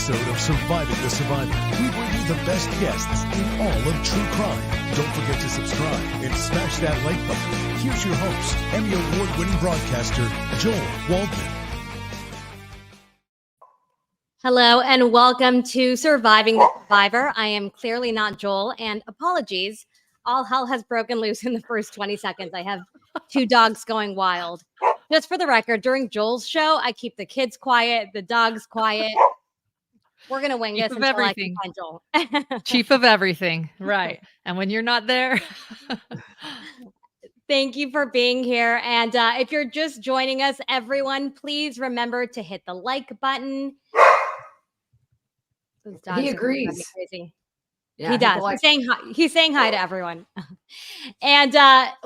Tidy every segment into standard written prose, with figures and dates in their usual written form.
episode of Surviving the Survivor. We bring you the best guests in all of true crime. Don't forget to subscribe and smash that like button. Here's your host, Emmy Award-winning broadcaster, Joel Waldman. Hello and welcome to Surviving the Survivor. I am clearly not Joel, and apologies. All hell has broken loose in the first 20 seconds. I have two dogs going wild. Just for the record, during Joel's show, I keep the kids quiet, the dogs quiet. We're going to wing this until I can find Joel. Chief of everything. Right. And when you're not there. Thank you for being here. And if you're just joining us, everyone, please remember to hit the like button. He agrees. Crazy. Yeah, he does. He's saying hi to everyone. And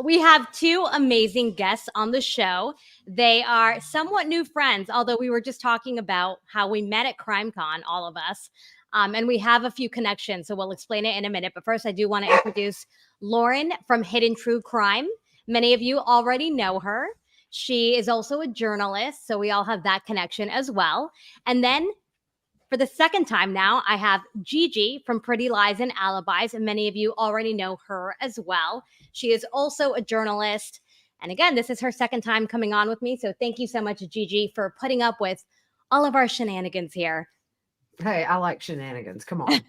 we have two amazing guests on the show. They are somewhat new friends, although we were just talking about how we met at CrimeCon, all of us. And we have a few connections, so we'll explain it in a minute. But first, I do want to introduce Lauren from Hidden True Crime. Many of you already know her. She is also a journalist, so we all have that connection as well. And then for the second time now, I have Gigi from Pretty Lies and Alibis, and many of you already know her as well. She is also a journalist. And again, this is her second time coming on with me. So thank you so much, Gigi, for putting up with all of our shenanigans here. Hey, I like shenanigans. Come on.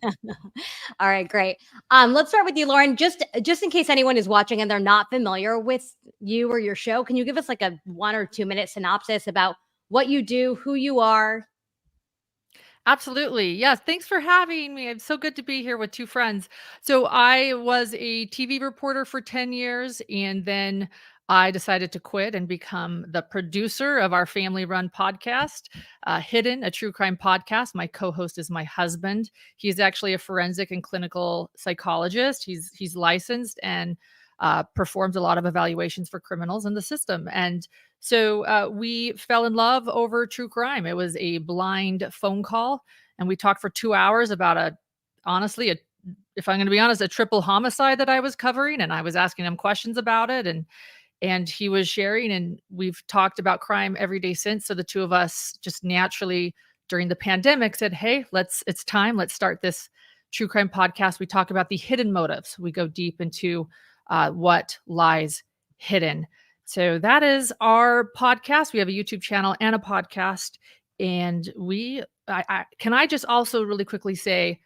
All right, great. Let's start with you, Lauren. Just in case anyone is watching and they're not familiar with you or your show, can you give us like a 1 or 2 minute synopsis about what you do, who you are? Absolutely. Yes. Thanks for having me. It's so good to be here with two friends. So I was a TV reporter for 10 years, and then I decided to quit and become the producer of our family-run podcast, Hidden, a true crime podcast. My co-host is my husband. He's actually a forensic and clinical psychologist. He's licensed and performs a lot of evaluations for criminals in the system. And so we fell in love over true crime. It was a blind phone call, and we talked for 2 hours about honestly, if I'm going to be honest, a triple homicide that I was covering, and I was asking him questions about it, and he was sharing, and we've talked about crime every day since. So the two of us just naturally during the pandemic said, hey, it's time. Let's start this true crime podcast. We talk about the hidden motives. We go deep into what lies hidden. So that is our podcast. We have a YouTube channel and a podcast. And can I just also really quickly say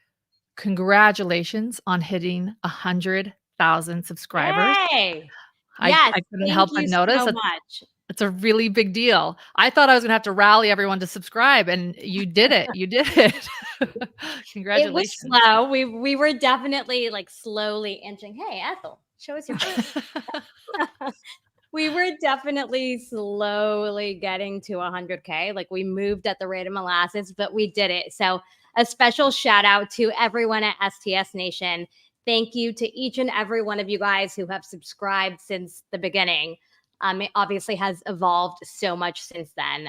congratulations on hitting 100,000 subscribers. Hey. I couldn't help but notice. So much. It's a really big deal. I thought I was going to have to rally everyone to subscribe, and you did it. You did it. Congratulations. It was slow. We were definitely like slowly inching. Hey, Ethel, show us your face. We were definitely slowly getting to 100K. Like we moved at the rate of molasses, but we did it. So a special shout out to everyone at STS Nation. Thank you to each and every one of you guys who have subscribed since the beginning. It obviously has evolved so much since then,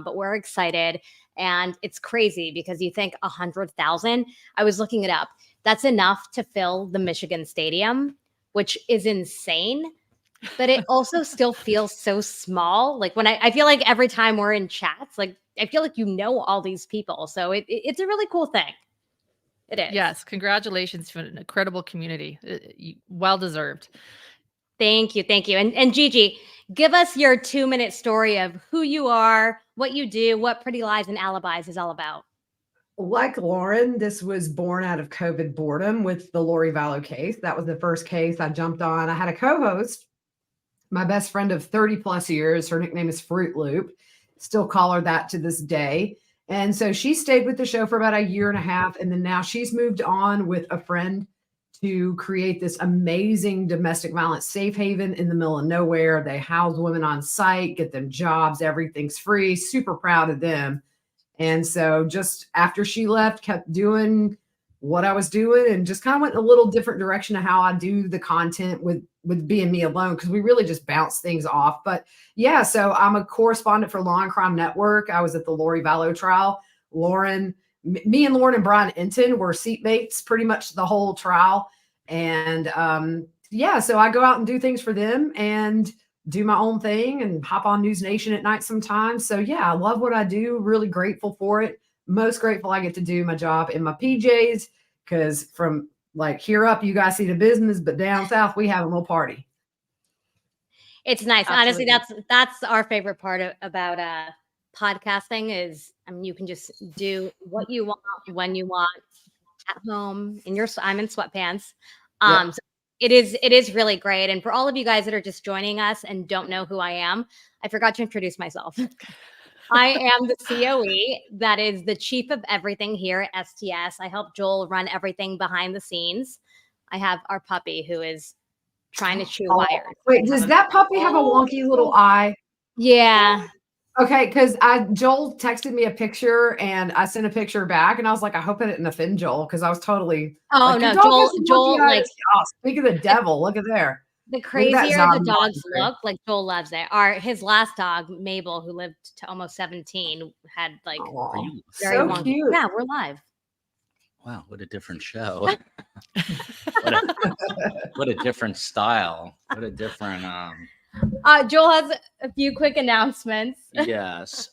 but we're excited. And it's crazy because you think 100,000, I was looking it up. That's enough to fill the Michigan Stadium, which is insane. But it also still feels so small. Like when I feel like every time we're in chats, like I feel like you know all these people. So it's a really cool thing. It is. Yes. Congratulations to an incredible community. Well deserved. Thank you. Thank you. And Gigi, give us your 2-minute story of who you are, what you do, what Pretty Lies and Alibis is all about. Like Lauren, this was born out of COVID boredom with the Lori Vallow case. That was the first case I jumped on. I had a co-host, my best friend of 30 plus years. Her nickname is Fruit Loop. Still call her that to this day. And so she stayed with the show for about 1.5 years. And then now she's moved on with a friend to create this amazing domestic violence safe haven in the middle of nowhere. They house women on site, get them jobs, everything's free. Super proud of them. And so just after she left, kept doing what I was doing and just kind of went in a little different direction of how I do the content with being me alone, because we really just bounce things off. But yeah, so I'm a correspondent for Law and Crime Network. I was at the Lori Vallow trial. Me and Lauren and Brian Enton were seatmates pretty much the whole trial. And yeah, so I go out and do things for them and do my own thing and hop on News Nation at night sometimes. So yeah, I love what I do. Really grateful for it. most grateful I get to do my job in my PJs, because from like here up, you guys see the business, but down south, we have a little party. It's nice. Absolutely. Honestly, that's our favorite part about podcasting is, I mean, you can just do what you want when you want at home I'm in sweatpants. So it is really great. And for all of you guys that are just joining us and don't know who I am, I forgot to introduce myself. I am the COE, that is the Chief of Everything here at STS. I help Joel run everything behind the scenes. I have our puppy who is trying to chew wires. Wait, does that puppy have a wonky little eye? Yeah. Okay, because Joel texted me a picture and I sent a picture back, and I was like, I hope I didn't offend Joel, because I was totally. Oh like, no, your dog has some Joel, wonky like eyes. Oh, speak of the devil, look at there. the Look at that crazier the zombie dogs monster. look, like Joel loves it. His last dog, Mabel, who lived to almost 17, had like Aw, very so wonky. cute. Yeah, we're live. Wow, what a different show. what a different style. What a different Joel has a few quick announcements. yes.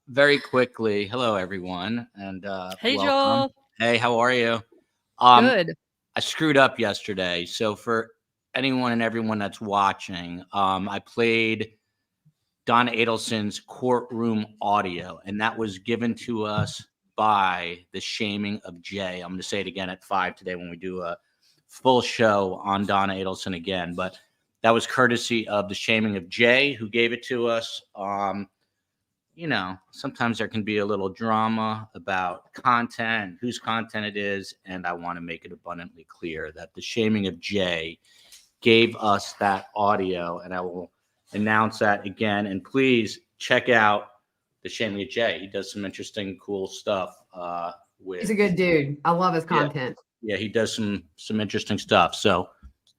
Very quickly. Hello everyone. And Hey, welcome. Joel. Hey, how are you? Good. I screwed up yesterday. So for anyone and everyone that's watching, I played Don Adelson's Courtroom audio, and that was given to us by The Shaming of Jay. I'm going to say it again at 5 today when we do a full show on Donna Adelson again. But that was courtesy of The Shaming of Jay, who gave it to us. You know, sometimes there can be a little drama about content, whose content it is. And I want to make it abundantly clear that The Shaming of Jay gave us that audio. And I will announce that again. And please check out The Shaming of Jay. He does some interesting, cool stuff. He's a good dude. I love his content. Yeah, he does some interesting stuff. So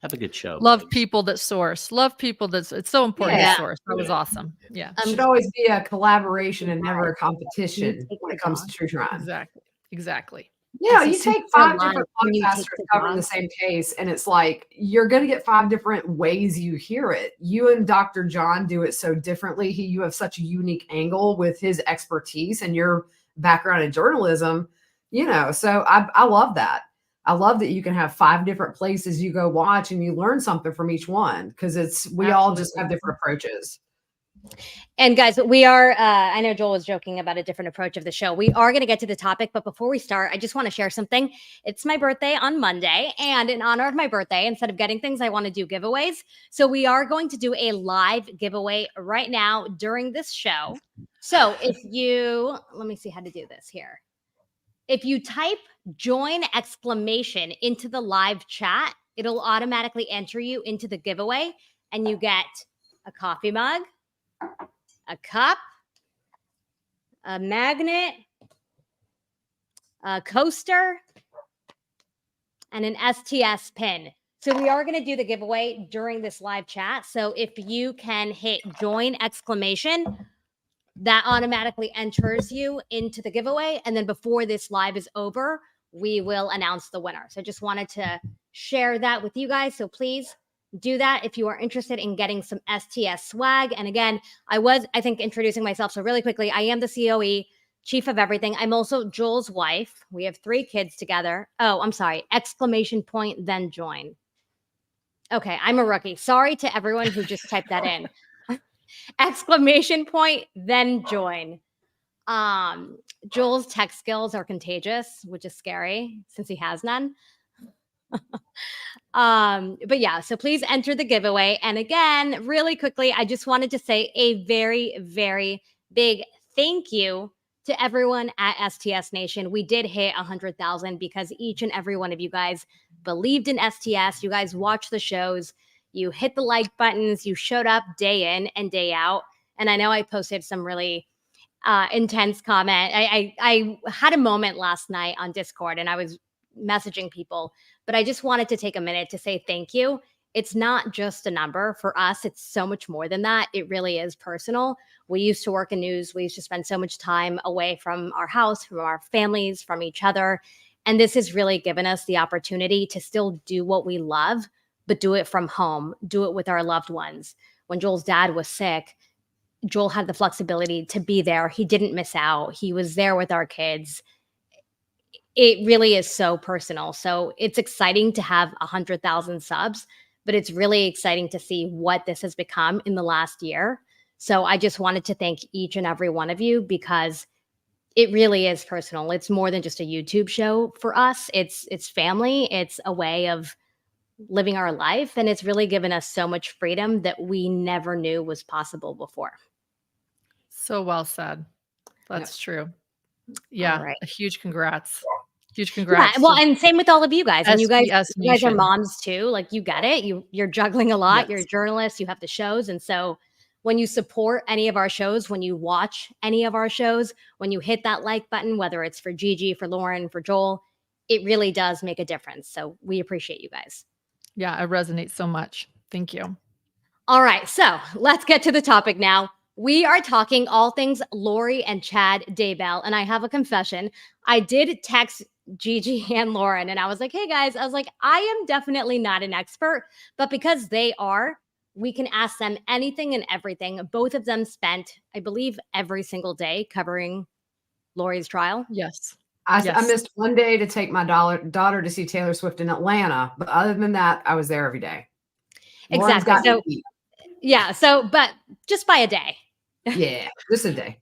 have a good show. Love guys. people that source. Love people that's. It's so important Yeah. to source. That was awesome. Yeah. It should always be a collaboration and never a competition when it comes to true crime. Exactly. Yeah, This you is take super 5 different live. Can you podcasters take the covering the dog? same case, and it's like you're going to get 5 different ways you hear it. You and Dr. John do it so differently. You have such a unique angle with his expertise and your background in journalism, you know. So I love that. I love that you can have 5 different places you go watch and you learn something from each one, because we all just have different approaches. And guys, we are, I know Joel was joking about a different approach of the show. We are going to get to the topic, but before we start, I just want to share something. It's my birthday on Monday, and in honor of my birthday, instead of getting things, I want to do giveaways. So we are going to do a live giveaway right now during this show. So if you, let me see how to do this here. If you type join exclamation into the live chat, it'll automatically enter you into the giveaway, and you get a coffee mug, a cup, a magnet, a coaster, and an STS pin. So we are going to do the giveaway during this live chat. So if you can hit join exclamation, that automatically enters you into the giveaway. And then before this live is over, we will announce the winner. So I just wanted to share that with you guys. So please do that if you are interested in getting some STS swag. And again, I think, introducing myself. So really quickly, I am the COE, Chief of Everything. I'm also Joel's wife. We have 3 kids together. Oh, I'm sorry. Exclamation point, then join. Okay, I'm a rookie. Sorry to everyone who just typed that in. Exclamation point, then join. Joel's tech skills are contagious, which is scary since he has none. But yeah, so please enter the giveaway. And again, really quickly, I just wanted to say a very, very big thank you to everyone at STS Nation. We did hit 100,000 because each and every one of you guys believed in STS. You guys watched the shows, you hit the like buttons, you showed up day in and day out. And I know I posted some really intense comment. I had a moment last night on Discord, and I was messaging people, but I just wanted to take a minute to say thank you. It's not just a number for us. It's so much more than that. It really is personal. We used to work in news. We used to spend so much time away from our house, from our families, from each other. And this has really given us the opportunity to still do what we love, but do it from home, do it with our loved ones. When Joel's dad was sick, Joel had the flexibility to be there. He didn't miss out. He was there with our kids. It really is so personal. So it's exciting to have 100,000 subs, but it's really exciting to see what this has become in the last year. So I just wanted to thank each and every one of you, because it really is personal. It's more than just a YouTube show for us. It's family. It's a way of living our life. And it's really given us so much freedom that we never knew was possible before. So well said. That's true. Yeah. All right. A huge congrats. Huge Yeah, congrats. well, to and same with all of you guys. And you guys STS are Nation. moms too. Like, you get it. You're juggling a lot. Yes. You're a journalist. You have the shows. And so when you support any of our shows, when you watch any of our shows, when you hit that like button, whether it's for Gigi, for Lauren, for Joel, it really does make a difference. So we appreciate you guys. Yeah, it resonates so much. Thank you. All right, so let's get to the topic now. We are talking all things Lori and Chad Daybell, and I have a confession. I did text Gigi and Lauren, and I was like, hey guys, I was like, I am definitely not an expert, but because they are, we can ask them anything and everything. Both of them spent, I believe, every single day covering Lori's trial. Yes. I missed one day to take my daughter to see Taylor Swift in Atlanta, but other than that, I was there every day. Lauren's Exactly. got So, to eat. yeah, so, but just by a day. Yeah, just a day.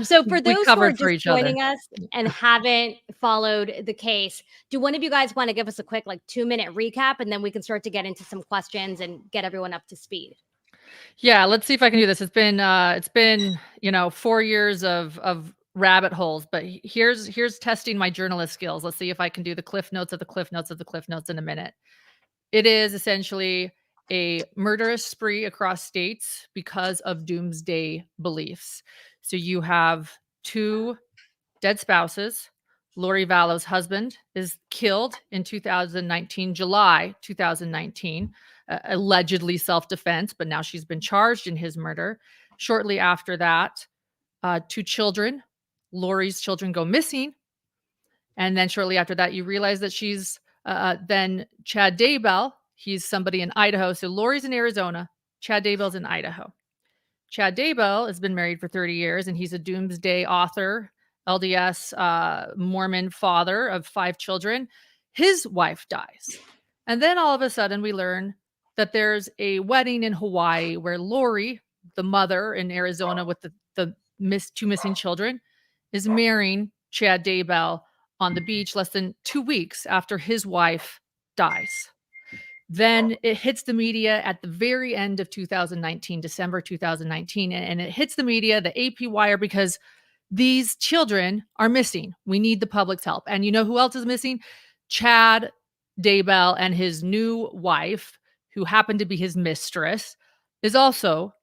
So for We those who are covered for just each other. joining us and haven't followed the case, do one of you guys want to give us a quick 2-minute recap, and then we can start to get into some questions and get everyone up to speed? Yeah, let's see if I can do this. It's been 4 years of rabbit holes, but here's testing my journalist skills. Let's see if I can do the cliff notes of the cliff notes of the cliff notes in a minute. It is essentially a murderous spree across states because of doomsday beliefs. So you have 2 dead spouses. Lori Vallow's husband is killed in 2019, July 2019, allegedly self-defense, but now she's been charged in his murder. Shortly after that, 2 children, Lori's children, go missing. And then shortly after that, you realize that she's then Chad Daybell. He's somebody in Idaho. So Lori's in Arizona. Chad Daybell's in Idaho. Chad Daybell has been married for 30 years, and he's a doomsday author, LDS Mormon father of 5 children. His wife dies. And then all of a sudden we learn that there's a wedding in Hawaii where Lori, the mother in Arizona with the 2 missing children, is marrying Chad Daybell on the beach less than 2 weeks after his wife dies. Then it hits the media at the very end of 2019, December 2019, and it hits the media, the AP wire, because these children are missing. We need the public's help. And you know who else is missing? Chad Daybell and his new wife, who happened to be his mistress, is also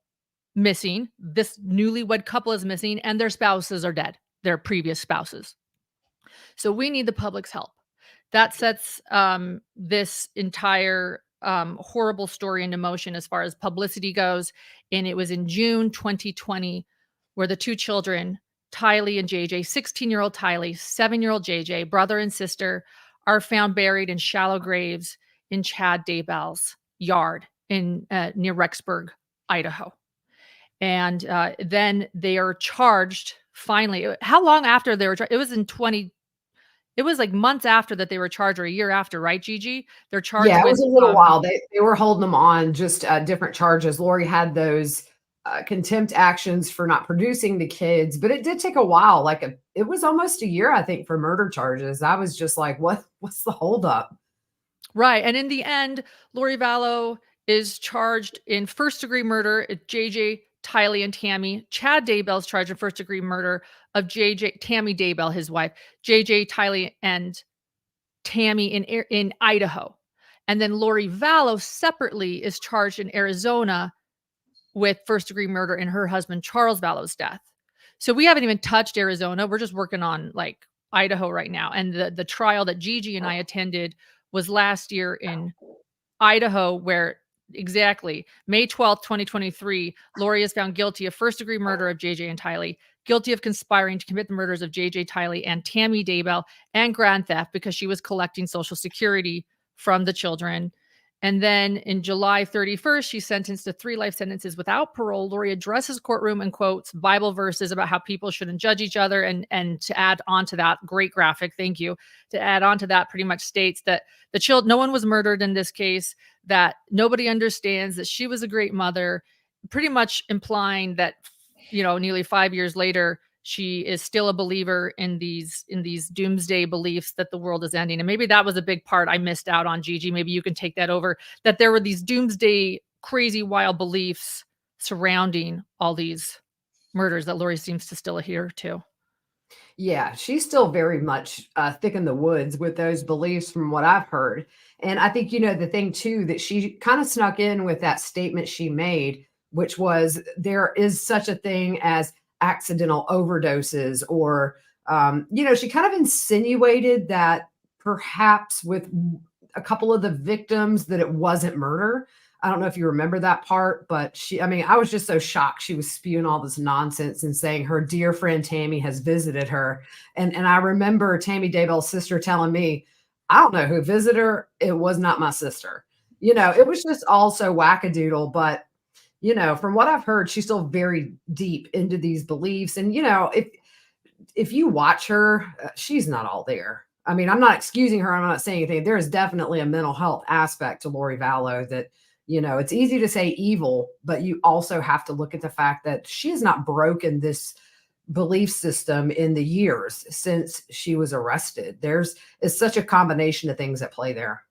missing. This newlywed couple is missing, and their spouses are dead, their previous spouses. So we need the public's help. That sets this entire horrible story into motion as far as publicity goes. And it was in June 2020 where the 2 children, Tylee and JJ, 16-year-old Tylee, 7-year-old JJ, brother and sister, are found buried in shallow graves in Chad Daybell's yard in near Rexburg, Idaho. And then they are charged finally. How long after they were charged? It was like months after that they were charged, or a year after, right, Gigi? They're charged. Yeah, it with, was a little while. They were holding them on just different charges. Lori had those contempt actions for not producing the kids, but it did take a while. It was almost a year, I think, for murder charges. I was just like, what's the holdup? Right. And in the end, Lori Vallow is charged in first-degree murder at JJ, Tylee, and Tammy. Chad Daybell's charged in first-degree murder of Tammy Daybell, his wife, JJ, Tylee, and Tammy in Idaho. And then Lori Vallow separately is charged in Arizona with first-degree murder in her husband Charles Vallow's death. So we haven't even touched Arizona. We're just working on Idaho right now. And the trial that Gigi and I attended was last year in Idaho, where exactly May 12th, 2023, Lori is found guilty of first-degree murder of JJ and Tylee, guilty of conspiring to commit the murders of JJ, Tylee, and Tammy Daybell, and grand theft because she was collecting Social Security from the children. And then in July 31st, she's sentenced to 3 life sentences without parole. Lori addresses Courtroom and quotes Bible verses about how people shouldn't judge each other. And to add on to that, great graphic, thank you. To add on to that, pretty much states that no one was murdered in this case, that nobody understands, that she was a great mother, pretty much implying that, nearly 5 years later, she is still a believer in these doomsday beliefs that the world is ending. And maybe that was a big part I missed out on, Gigi. Maybe you can take that over, that there were these doomsday, crazy, wild beliefs surrounding all these murders that Lori seems to still adhere to. Yeah, she's still very much thick in the woods with those beliefs from what I've heard. And I think, the thing too, that she kind of snuck in with that statement she made, which was there is such a thing as accidental overdoses, or, she kind of insinuated that perhaps with a couple of the victims that it wasn't murder. I don't know if you remember that part, but I was just so shocked. She was spewing all this nonsense and saying her dear friend Tammy has visited her. And I remember Tammy Daybell's sister telling me, I don't know who visited her. It was not my sister. It was just all so wackadoodle, but from what I've heard, she's still very deep into these beliefs. And, if you watch her, she's not all there. I mean, I'm not excusing her. I'm not saying anything. There is definitely a mental health aspect to Lori Vallow that, it's easy to say evil, but you also have to look at the fact that she has not broken this belief system in the years since she was arrested. It's such a combination of things at play there.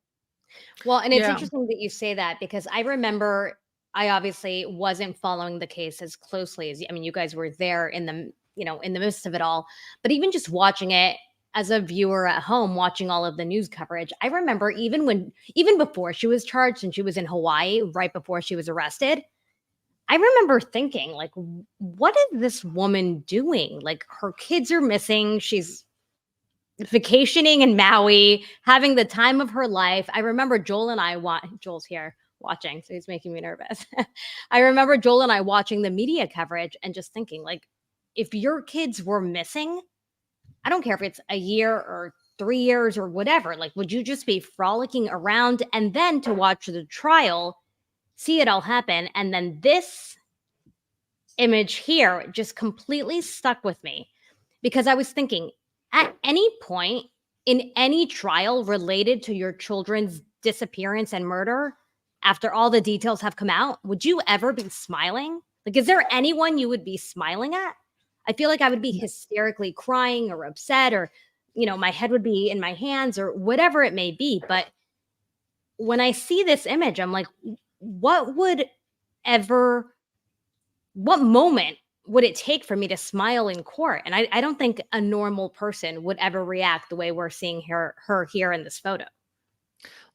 Well, and it's interesting that you say that, because I remember I obviously wasn't following the case as closely as, you guys were there in the, in the midst of it all, but even just watching it as a viewer at home, watching all of the news coverage, I remember even before she was charged and she was in Hawaii, right before she was arrested, I remember thinking, like, what is this woman doing? Like, her kids are missing. She's vacationing in Maui, having the time of her life. I remember Joel's here watching, so he's making me nervous. I remember Joel and I watching the media coverage and just thinking, like, if your kids were missing, I don't care if it's a year or 3 years or whatever, like, would you just be frolicking around? And then to watch the trial, see it all happen, and then this image here just completely stuck with me, because I was thinking, at any point in any trial related to your children's disappearance and murder, after all the details have come out, would you ever be smiling? Like, is there anyone you would be smiling at? I feel like I would be hysterically crying or upset, or, my head would be in my hands or whatever it may be. But when I see this image, I'm like, what moment would it take for me to smile in court? And I don't think a normal person would ever react the way we're seeing her here in this photo.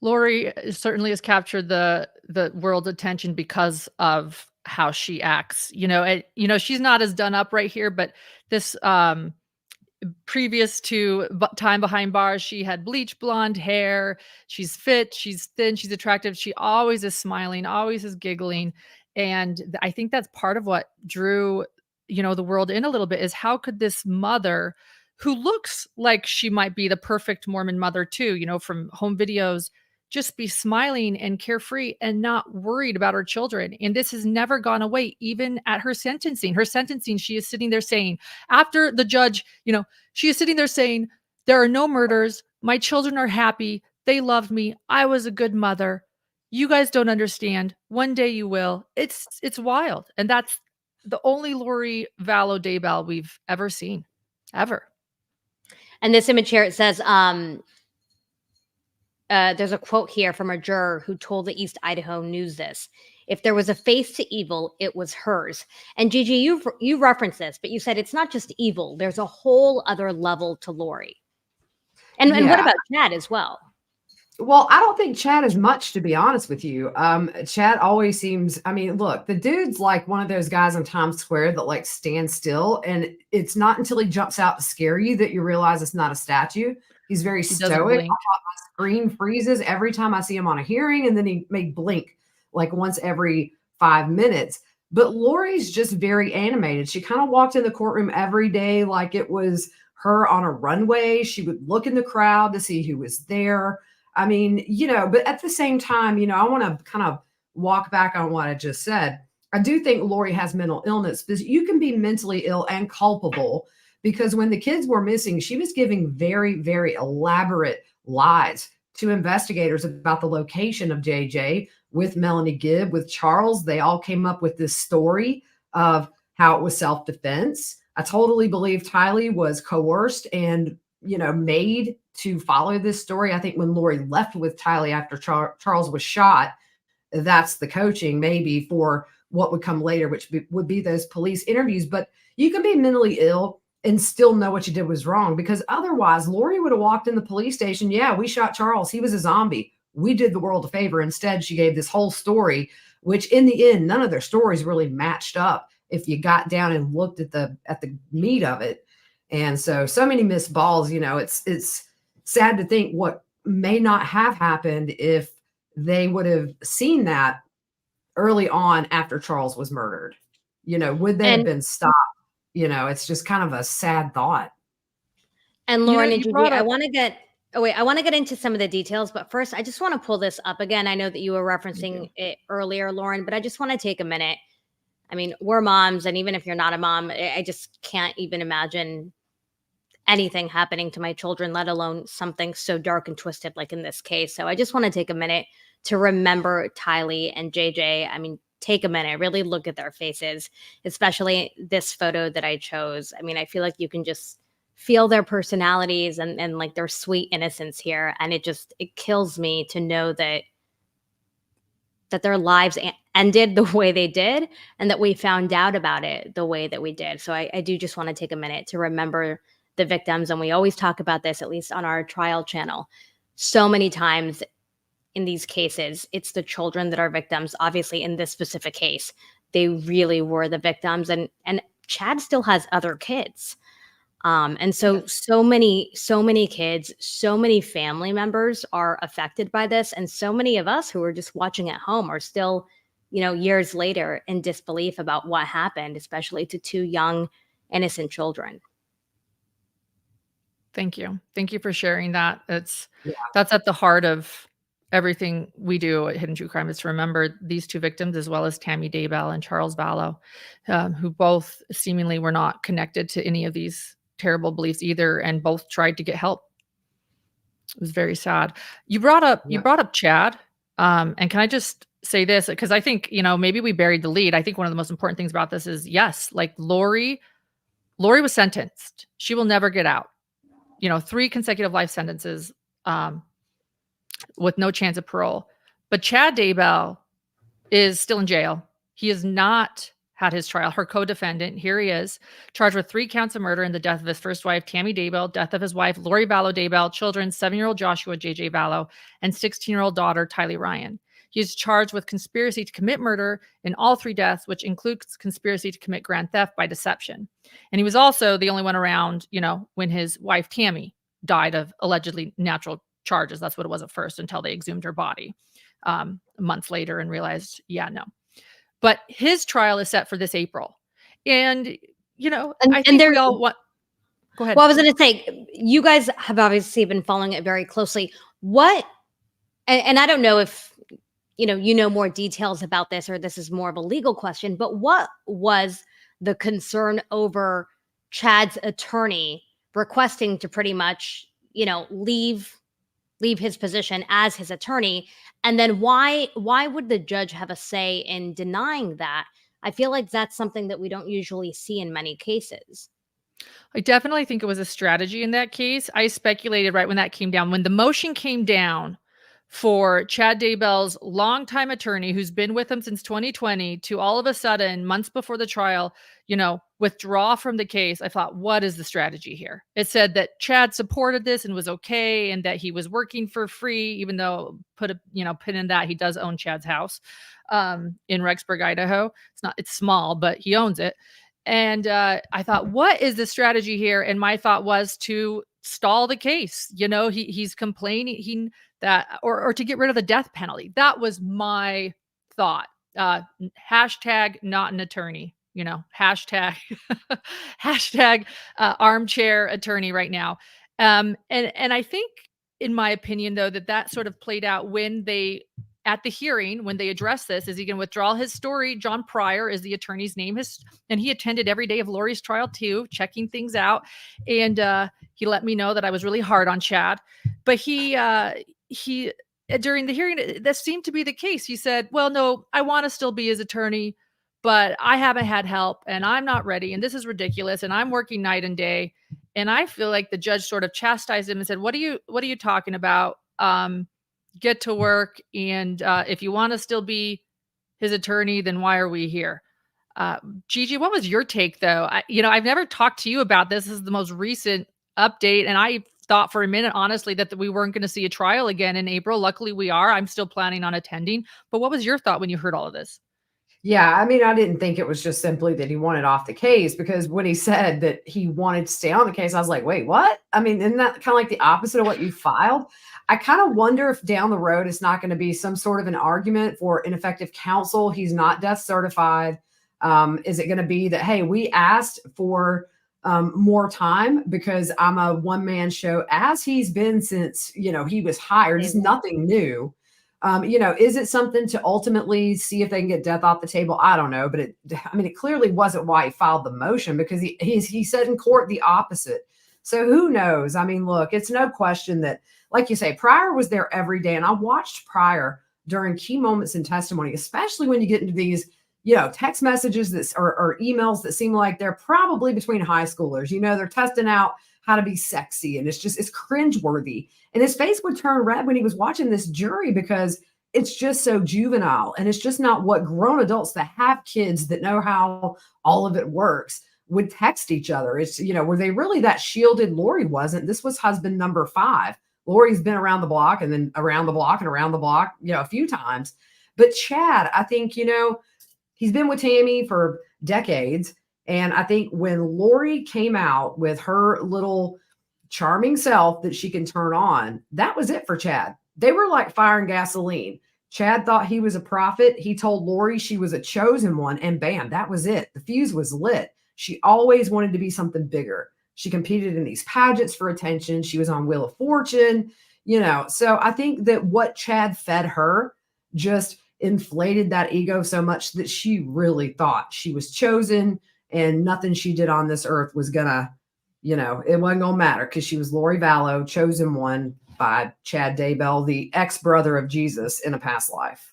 Lori certainly has captured the world's attention because of how she acts. She's not as done up right here, but this previous to time behind bars, she had bleach blonde hair. She's fit, she's thin, she's attractive. She always is smiling, always is giggling. And I think that's part of what drew, the world in a little bit, is how could this mother, who looks like she might be the perfect Mormon mother too, from home videos, just be smiling and carefree and not worried about her children. And this has never gone away, even at her sentencing. She is sitting there saying, after the judge, she is sitting there saying, there are no murders. My children are happy. They loved me. I was a good mother. You guys don't understand. One day you will. It's wild. And that's the only Lori Vallow Daybell we've ever seen, ever. And this image here, it says, there's a quote here from a juror who told the East Idaho News this: if there was a face to evil, it was hers. And Gigi, you referenced this, but you said it's not just evil. There's a whole other level to Lori. And what about Chad as well? Well, I don't think Chad is much, to be honest with you. Chad always seems, look, the dude's like one of those guys in Times Square that like stands still. And it's not until he jumps out to scare you that you realize it's not a statue. He's very stoic. My screen freezes every time I see him on a hearing, and then he may blink like once every 5 minutes. But Lori's just very animated. She kind of walked in the courtroom every day like it was her on a runway. She would look in the crowd to see who was there. I mean, but at the same time, I want to kind of walk back on what I just said. I do think Lori has mental illness, because you can be mentally ill and culpable, because when the kids were missing, she was giving very, very elaborate lies to investigators about the location of JJ with Melanie Gibb, with Charles. They all came up with this story of how it was self-defense. I totally believe Tylee was coerced and, made to follow this story. I think when Lori left with Tylee after Charles was shot, that's the coaching maybe for what would come later, which would be those police interviews. But you can be mentally ill and still know what you did was wrong, because otherwise Lori would have walked in the police station. Yeah, we shot Charles. He was a zombie. We did the world a favor. Instead, she gave this whole story, which in the end, none of their stories really matched up if you got down and looked at the meat of it. And so many missed balls. It's sad to think what may not have happened if they would have seen that early on after Charles was murdered. Would they have been stopped? It's just kind of a sad thought. And Lauren and Gigi, I want to get into some of the details, but first I just want to pull this up again. I know that you were referencing it earlier, Lauren, but I just want to take a minute. I mean, we're moms, and even if you're not a mom, I just can't even imagine anything happening to my children, let alone something so dark and twisted like in this case. So I just want to take a minute to remember Tylee and JJ. I mean, take a minute, really look at their faces, especially this photo that I chose. I mean, I feel like you can just feel their personalities and like their sweet innocence here. And it kills me to know that their lives ended the way they did, and that we found out about it the way that we did. So I do just want to take a minute to remember the victims. And we always talk about this, at least on our trial channel. So many times in these cases, it's the children that are victims. Obviously, in this specific case, they really were the victims. And Chad still has other kids. And so many kids, so many family members are affected by this. And so many of us who are just watching at home are still, years later in disbelief about what happened, especially to two young, innocent children. Thank you. Thank you for sharing that. That's at the heart of everything we do at Hidden True Crime, is to remember these two victims, as well as Tammy Daybell and Charles Vallow, who both seemingly were not connected to any of these terrible beliefs either, and both tried to get help. It was very sad. You brought up Chad, and can I just say this, because I think maybe we buried the lead. I think one of the most important things about this is, yes, like Lori was sentenced. She will never get out. 3 consecutive life sentences with no chance of parole. But Chad Daybell is still in jail. He has not had his trial. Her co-defendant, here he is, charged with 3 counts of murder in the death of his first wife, Tammy Daybell, death of his wife, Lori Vallow Daybell, children, 7-year-old Joshua JJ Vallow, and 16-year-old daughter, Tylee Ryan. He is charged with conspiracy to commit murder in all 3 deaths, which includes conspiracy to commit grand theft by deception. And he was also the only one around, when his wife, Tammy, died of allegedly natural charges. That's what it was at first, until they exhumed her body months later and realized, no. But his trial is set for this April. And, I think we all want... Go ahead. Well, I was going to say, you guys have obviously been following it very closely. And I don't know if, you know more details about this, or this is more of a legal question, but what was the concern over Chad's attorney requesting to pretty much, leave his position as his attorney? And then why would the judge have a say in denying that? I feel like that's something that we don't usually see in many cases. I definitely think it was a strategy in that case. I speculated right when that came down, when the motion came down for Chad Daybell's longtime attorney, who's been with him since 2020, to all of a sudden, months before the trial, withdraw from the case. I thought, what is the strategy here? It said that Chad supported this and was okay, and that he was working for free, even though put a pin in that he does own Chad's house in Rexburg, Idaho. It's small, but he owns it. And I thought, what is the strategy here? And my thought was to stall the case. He's complaining or to get rid of the death penalty. That was my thought. Hashtag not an attorney. Hashtag armchair attorney right now. And I think in my opinion, though, that sort of played out when at the hearing, when they addressed this. Is he going to withdraw his story? John Pryor is the attorney's name. And he attended every day of Lori's trial too, checking things out. And he let me know that I was really hard on Chad. But he during the hearing, that seemed to be the case. He said, well, no, I want to still be his attorney, but I haven't had help and I'm not ready. And this is ridiculous. And I'm working night and day. And I feel like the judge sort of chastised him and said, what are you talking about? Get to work. And if you want to still be his attorney, then why are we here? Gigi, what was your take though? I've never talked to you about this. This is the most recent update. And I thought for a minute, honestly, that we weren't going to see a trial again in April. Luckily we are. I'm still planning on attending. But what was your thought when you heard all of this? Yeah, I mean, I didn't think it was just simply that he wanted off the case, because when he said that he wanted to stay on the case, I was like, wait, what? I mean, isn't that kind of like the opposite of what you filed? I kind of wonder if down the road it's not going to be some sort of an argument for ineffective counsel. He's not death certified. Is it going to be that, hey, we asked for more time because I'm a one-man show, as he's been since, he was hired. It's nothing new. Is it something to ultimately see if they can get death off the table? I don't know, but it clearly wasn't why he filed the motion, because he said in court the opposite. So who knows? I mean, look, it's no question that, like you say, Pryor was there every day. And I watched Pryor during key moments in testimony, especially when you get into these, text messages or emails that seem like they're probably between high schoolers. They're testing out how to be sexy. And it's cringeworthy. And his face would turn red when he was watching this jury, because it's just so juvenile. And it's just not what grown adults that have kids that know how all of it works would text each other. It's, were they really that shielded? Lori wasn't. This was husband number 5. Lori's been around the block and then around the block and around the block, a few times. But Chad, I think, he's been with Tammy for decades. And I think when Lori came out with her little charming self that she can turn on, that was it for Chad. They were like fire and gasoline. Chad thought he was a prophet. He told Lori she was a chosen one, and bam, that was it. The fuse was lit. She always wanted to be something bigger. She competed in these pageants for attention. She was on Wheel of Fortune, So I think that what Chad fed her just inflated that ego so much that she really thought she was chosen, and nothing she did on this earth was gonna, it wasn't gonna matter, because she was Lori Vallow, chosen one by Chad Daybell, the ex-brother of Jesus in a past life.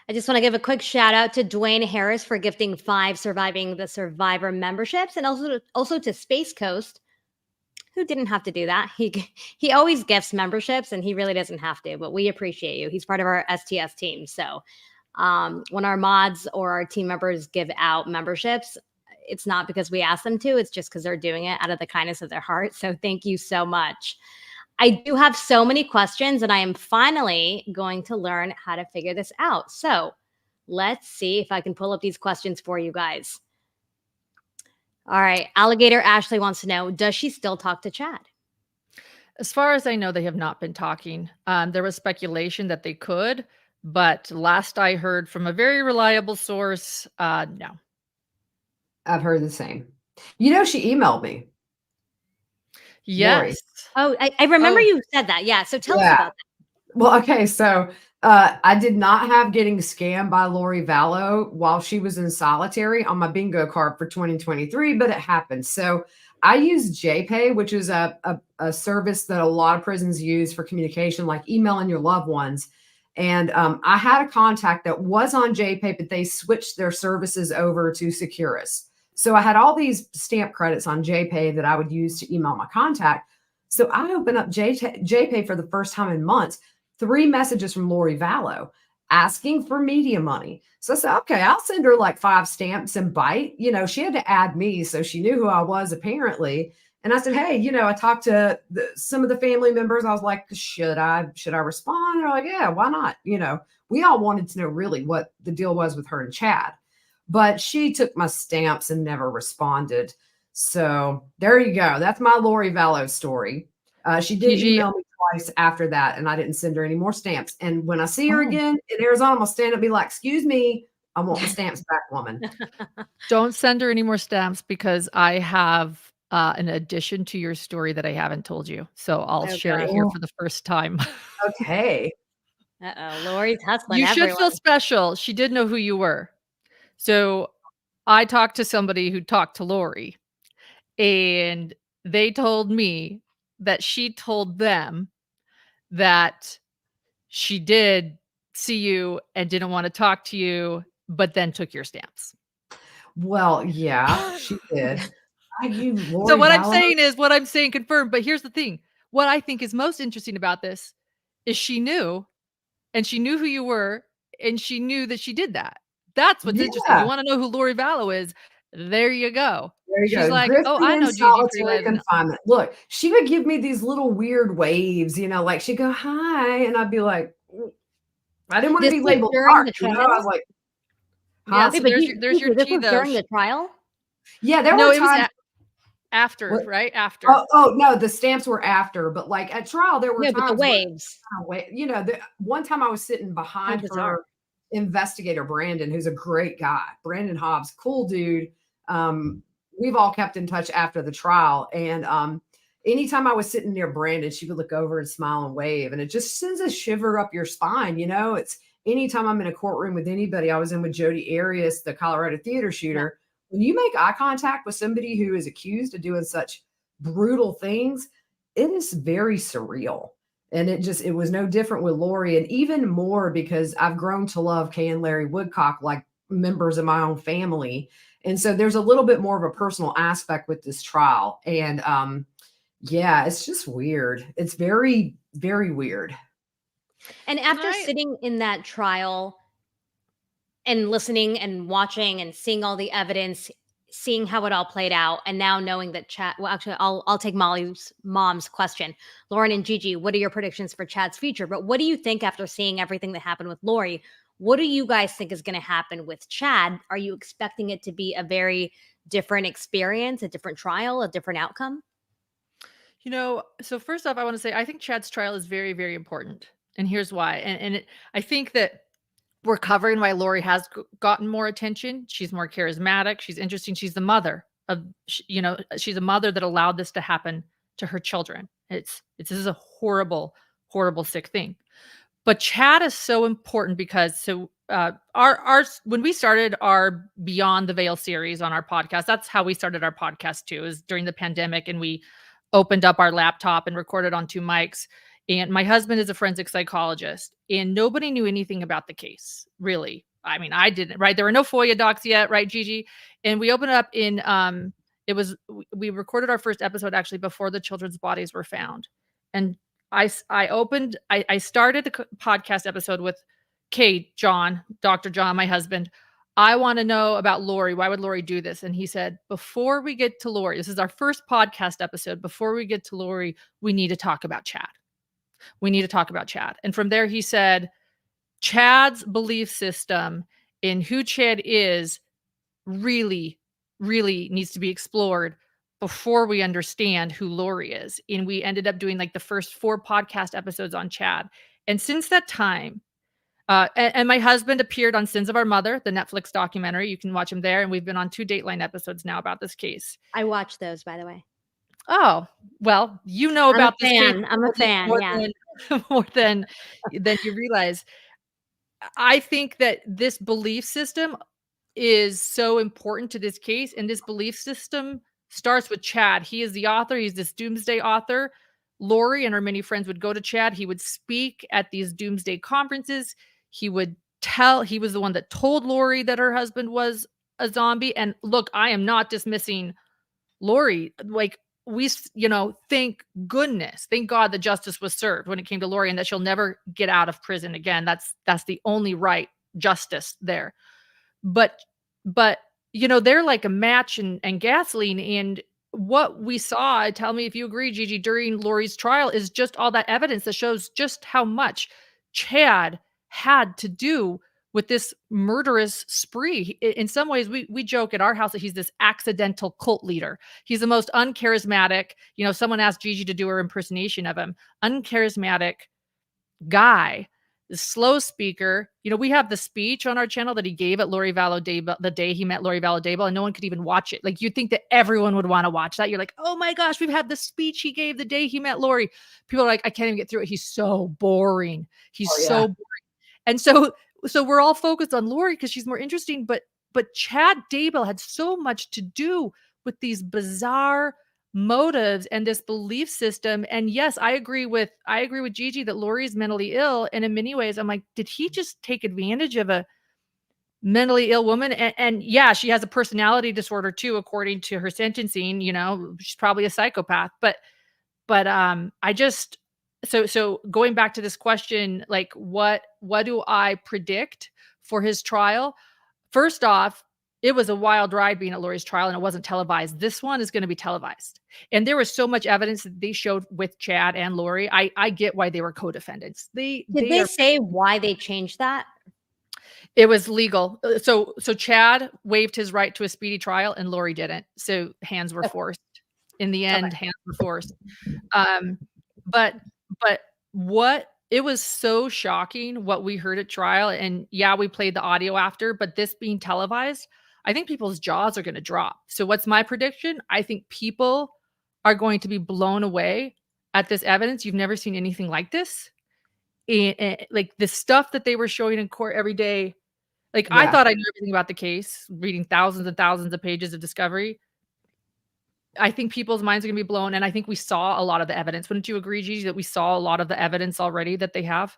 I just want to give a quick shout out to Dwayne Harris for gifting 5 Surviving the Survivor memberships, and also to Space Coast, who didn't have to do that. He always gifts memberships, and he really doesn't have to, but we appreciate you. He's part of our STS team. So when our mods or our team members give out memberships, it's not because we ask them to. It's just because they're doing it out of the kindness of their heart. So thank you so much. I do have so many questions, and I am finally going to learn how to figure this out. So let's see if I can pull up these questions for you guys. All right. Alligator Ashley wants to know, does she still talk to Chad? As far as I know, they have not been talking. There was speculation that they could, but last I heard from a very reliable source, no. I've heard the same. She emailed me. Yes. Lori. Oh, I remember you said that. Yeah. So tell us about that. Well, okay. So I did not have getting scammed by Lori Vallow while she was in solitary on my bingo card for 2023, but it happened. So I use JPay, which is a service that a lot of prisons use for communication, like emailing your loved ones. And I had a contact that was on JPay, but they switched their services over to Securus. So I had all these stamp credits on JPay that I would use to email my contact. So I opened up JPay for the first time in months, 3 messages from Lori Vallow asking for media money. So I said, okay, I'll send her like 5 stamps and bite. She had to add me, so she knew who I was apparently. And I said, hey, I talked to some of the family members. I was like, should I respond? They're like, yeah, why not? We all wanted to know really what the deal was with her and Chad. But she took my stamps and never responded. So there you go. That's my Lori Vallow story. She did email me twice after that, and I didn't send her any more stamps. And when I see her again in Arizona, I'm going to stand up and be like, excuse me, I want the stamps back, woman. Don't send her any more stamps, because I have an addition to your story that I haven't told you. So I'll share it God. here for the first time. Okay. Uh-oh. Lori's hustling You should everyone. feel special. She did know who you were. So I talked to somebody who talked to Lori, and they told me that she told them that she did see you and didn't want to talk to you, but then took your stamps. Well, yeah, she did. You, So Lori what I'm Vallow. saying is what I'm saying confirmed, but here's the thing. What I think is most interesting about this is she knew, and she knew who you were, and she knew that she did that. That's what's interesting. You Yeah, wanna know who Lori Vallow is? There you go. there you She's go. like, "Oh, Drifting I in know Gigi for solitary 11." confinement. Look, she would give me these little weird waves, like she'd go, hi, and I'd be like, I didn't want to This be was labeled during dark, the I trial? was like, Yeah, huh? so Wait, but there's your this tea was though. during the trial? Yeah, there No, were it was times. after, What? right? After. Oh, no, the stamps were after, but like at trial, there were No, but the times where waves. one time I was sitting How behind bizarre. her investigator, Brandon, who's a great guy. Brandon Hobbs, cool dude. We've all kept in touch after the trial. And anytime I was sitting near Brandon, she would look over and smile and wave. And it just sends a shiver up your spine. It's anytime I'm in a courtroom with anybody. I was in with Jodi Arias, the Colorado theater shooter. When you make eye contact with somebody who is accused of doing such brutal things, it is very surreal. And it was no different with Lori, and even more because I've grown to love Kay and Larry Woodcock like members of my own family. And so there's a little bit more of a personal aspect with this trial. And yeah, it's just weird. It's very, very weird. And after I- sitting in that trial and listening and watching and seeing all the evidence, seeing how it all played out, and now knowing that Chad, well, actually, I'll take Molly's mom's question. Lauren and Gigi, what are your predictions for Chad's future? But what do you think after seeing everything that happened with Lori? What do you guys think is going to happen with Chad? Are you expecting it to be a very different experience, a different trial, a different outcome? So first off, I want to say I think Chad's trial is very, very important. And here's why. I think that we're covering why Lori has gotten more attention. She's more charismatic. She's interesting. She's the mother of, she's a mother that allowed this to happen to her children. This is a horrible, horrible, sick thing. But Chad is so important because when we started our Beyond the Veil series on our podcast, that's how we started our podcast too, is during the pandemic, and we opened up our laptop and recorded on 2 mics. And my husband is a forensic psychologist, and nobody knew anything about the case, really. I mean, I didn't, right? There were no FOIA docs yet, right, Gigi? And we opened up we recorded our first episode actually before the children's bodies were found. And I started the podcast episode with Dr. John, my husband. I want to know about Lori. Why would Lori do this? And he said, before we get to Lori, this is our first podcast episode. Before we get to Lori, we need to talk about Chad. We need to talk about Chad. And from there, he said, Chad's belief system in who Chad is really, really needs to be explored before we understand who Lori is. And we ended up doing like the first 4 podcast episodes on Chad. And since that time, and my husband appeared on Sins of Our Mother, the Netflix documentary. You can watch him there. And we've been on 2 Dateline episodes now about this case. I watched those, by the way. Oh, well, about this case. I'm a fan. Yeah. More than you realize. I think that this belief system is so important to this case. And this belief system starts with Chad. He is the author. He's this Doomsday author. Lori and her many friends would go to Chad. He would speak at these Doomsday conferences. He was the one that told Lori that her husband was a zombie. And look, I am not dismissing Lori. Like, thank goodness, thank God that justice was served when it came to Lori, and that she'll never get out of prison again. That's the only right justice there. But they're like a match and gasoline. And what we saw, tell me if you agree, Gigi, during Lori's trial is just all that evidence that shows just how much Chad had to do with this murderous spree. In some ways, we joke at our house that he's this accidental cult leader. He's the most uncharismatic. Someone asked Gigi to do her impersonation of him. Uncharismatic guy the slow speaker. You know, we have the speech on our channel that he gave at Lori Vallow Daybell the day he met Lori Vallow Daybell, and no one could even watch it. Like, you'd think that everyone would want to watch that. You're like, oh my gosh, we've had the speech he gave the day he met Lori. People are like, I can't even get through it. He's so boring. He's so boring. And so we're all focused on Lori because she's more interesting, but Chad Daybell had so much to do with these bizarre motives and this belief system. And yes, I agree with Gigi that Lori's mentally ill. And in many ways, I'm like, did he just take advantage of a mentally ill woman? And yeah, she has a personality disorder too, according to her sentencing. You know, she's probably a psychopath. But I just so going back to this question, like what do I predict for his trial? First off, it was a wild ride being at Lori's trial, and it wasn't televised. This one is going to be televised. And there was so much evidence that they showed with Chad and Lori. I get why they were co-defendants. Did they say why they changed that? It was legal. So Chad waived his right to a speedy trial and Lori didn't. So hands were forced. In the end, hands were forced. But what it was so shocking what we heard at trial. And yeah, we played the audio after, but this being televised, I think people's jaws are going to drop. So what's my prediction? I think people are going to be blown away at this evidence. You've never seen anything like this. And like the stuff that they were showing in court every day. Like I thought I knew everything about the case, reading thousands and thousands of pages of discovery. I think people's minds are going to be blown. And I think we saw a lot of the evidence. Wouldn't you agree, Gigi, that we saw a lot of the evidence already that they have?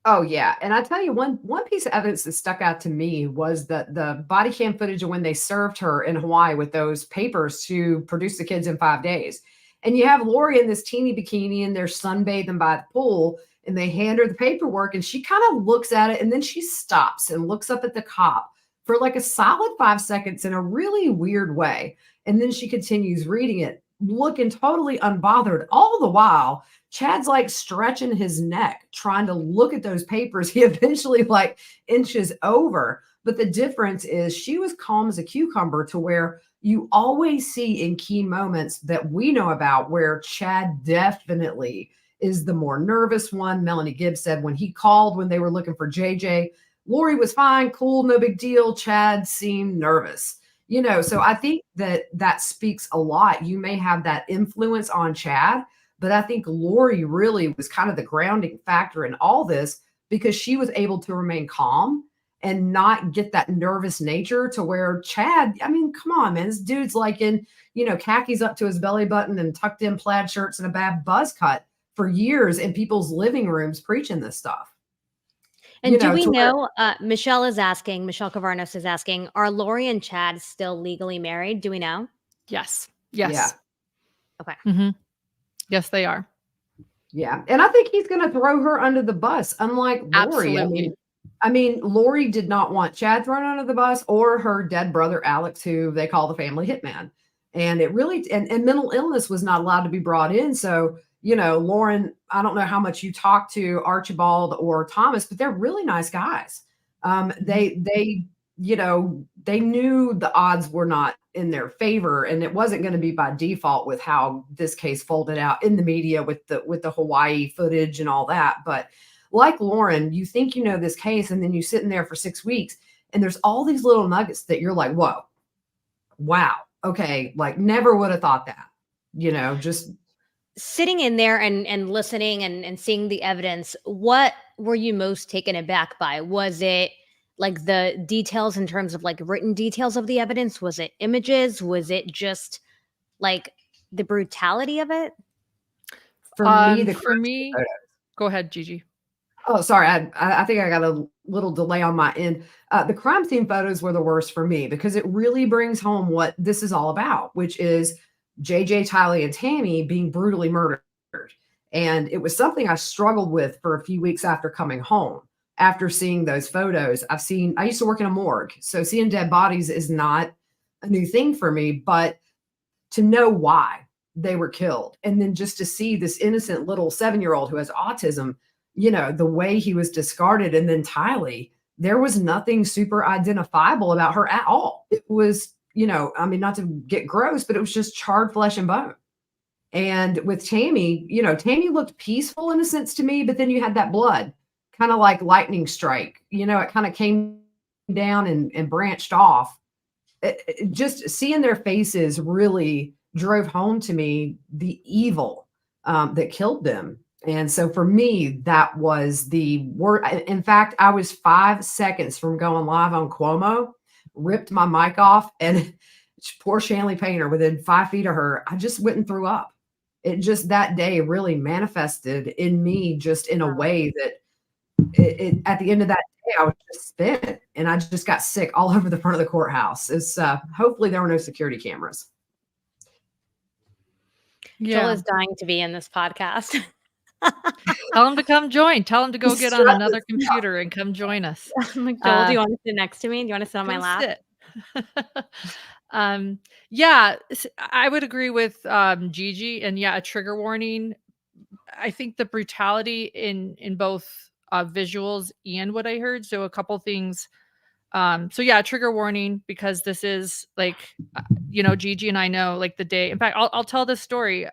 Oh yeah. And I tell you, one piece of evidence that stuck out to me was that the body cam footage of when they served her in Hawaii with those papers to produce the kids in 5 days. And you have Lori in this teeny bikini and they're sunbathing by the pool and they hand her the paperwork and she kind of looks at it and then she stops and looks up at the cop for like a solid 5 seconds in a really weird way. And then she continues reading it, looking totally unbothered. All the while, Chad's like stretching his neck, trying to look at those papers. He eventually like inches over. But the difference is she was calm as a cucumber to where you always see in key moments that we know about where Chad definitely is the more nervous one. Melanie Gibbs said when he called when they were looking for JJ, Lori was fine, cool, no big deal. Chad seemed nervous. You know, so I think that speaks a lot. You may have that influence on Chad, but I think Lori really was kind of the grounding factor in all this because she was able to remain calm and not get that nervous nature to where Chad, I mean, come on, man, this dude's like in, you know, khakis up to his belly button and tucked in plaid shirts and a bad buzz cut for years in people's living rooms preaching this stuff. And do we know, Michelle Cavarnos is asking, are Lori and Chad still legally married? Do we know? Yes. Okay. Mm-hmm. Yes, they are. Yeah. And I think he's going to throw her under the bus, unlike Lori. Absolutely. I mean, Lori did not want Chad thrown under the bus or her dead brother, Alex, who they call the family hitman. And it really, and mental illness was not allowed to be brought in. So, you know, Lauren, I don't know how much you talk to Archibald or Thomas, but they're really nice guys. They, you know, they knew the odds were not in their favor, and it wasn't going to be by default with how this case folded out in the media with the Hawaii footage and all that. But like Lauren, you think you know this case, and then you sit in there for 6 weeks, and there's all these little nuggets that you're like, whoa, wow, okay, like never would have thought that, you know, just sitting in there and listening and seeing the evidence. What were you most taken aback by? Was it like the details in terms of like written details of the evidence? Was it images? Was it just like the brutality of it? For me, go ahead, Gigi. Oh, sorry. I think I got a little delay on my end. The crime scene photos were the worst for me because it really brings home what this is all about, which is JJ, Tylee, and Tammy being brutally murdered. And it was something I struggled with for a few weeks after coming home. After seeing those photos, I used to work in a morgue. So seeing dead bodies is not a new thing for me, but to know why they were killed. And then just to see this innocent little 7-year-old who has autism, you know, the way he was discarded. And then Tylee, there was nothing super identifiable about her at all. It was, you know, I mean, not to get gross, but it was just charred flesh and bone. And with Tammy, you know, Tammy looked peaceful in a sense to me, but then you had that blood kind of like lightning strike. You know, it kind of came down and branched off. Just seeing their faces really drove home to me the evil that killed them. And so for me, that was the word. In fact, I was 5 seconds from going live on Cuomo, ripped my mic off, and poor Shanley Painter, within 5 feet of her, I just went and threw up. It just that day really manifested in me just in a way that at the end of that day, I was just spent, and I just got sick all over the front of the courthouse. It's hopefully there were no security cameras. Joel is dying to be in this podcast. Tell him to come join. Tell him to go get on another computer and come join us. I'm like, Joel, do you want to sit next to me? Do you want to sit on my lap? Yeah, I would agree with Gigi, and yeah, a trigger warning. I think the brutality in both visuals and what I heard. So a couple things. So yeah, trigger warning, because this is like, Gigi and I know, like, the day. In fact, I'll tell this story.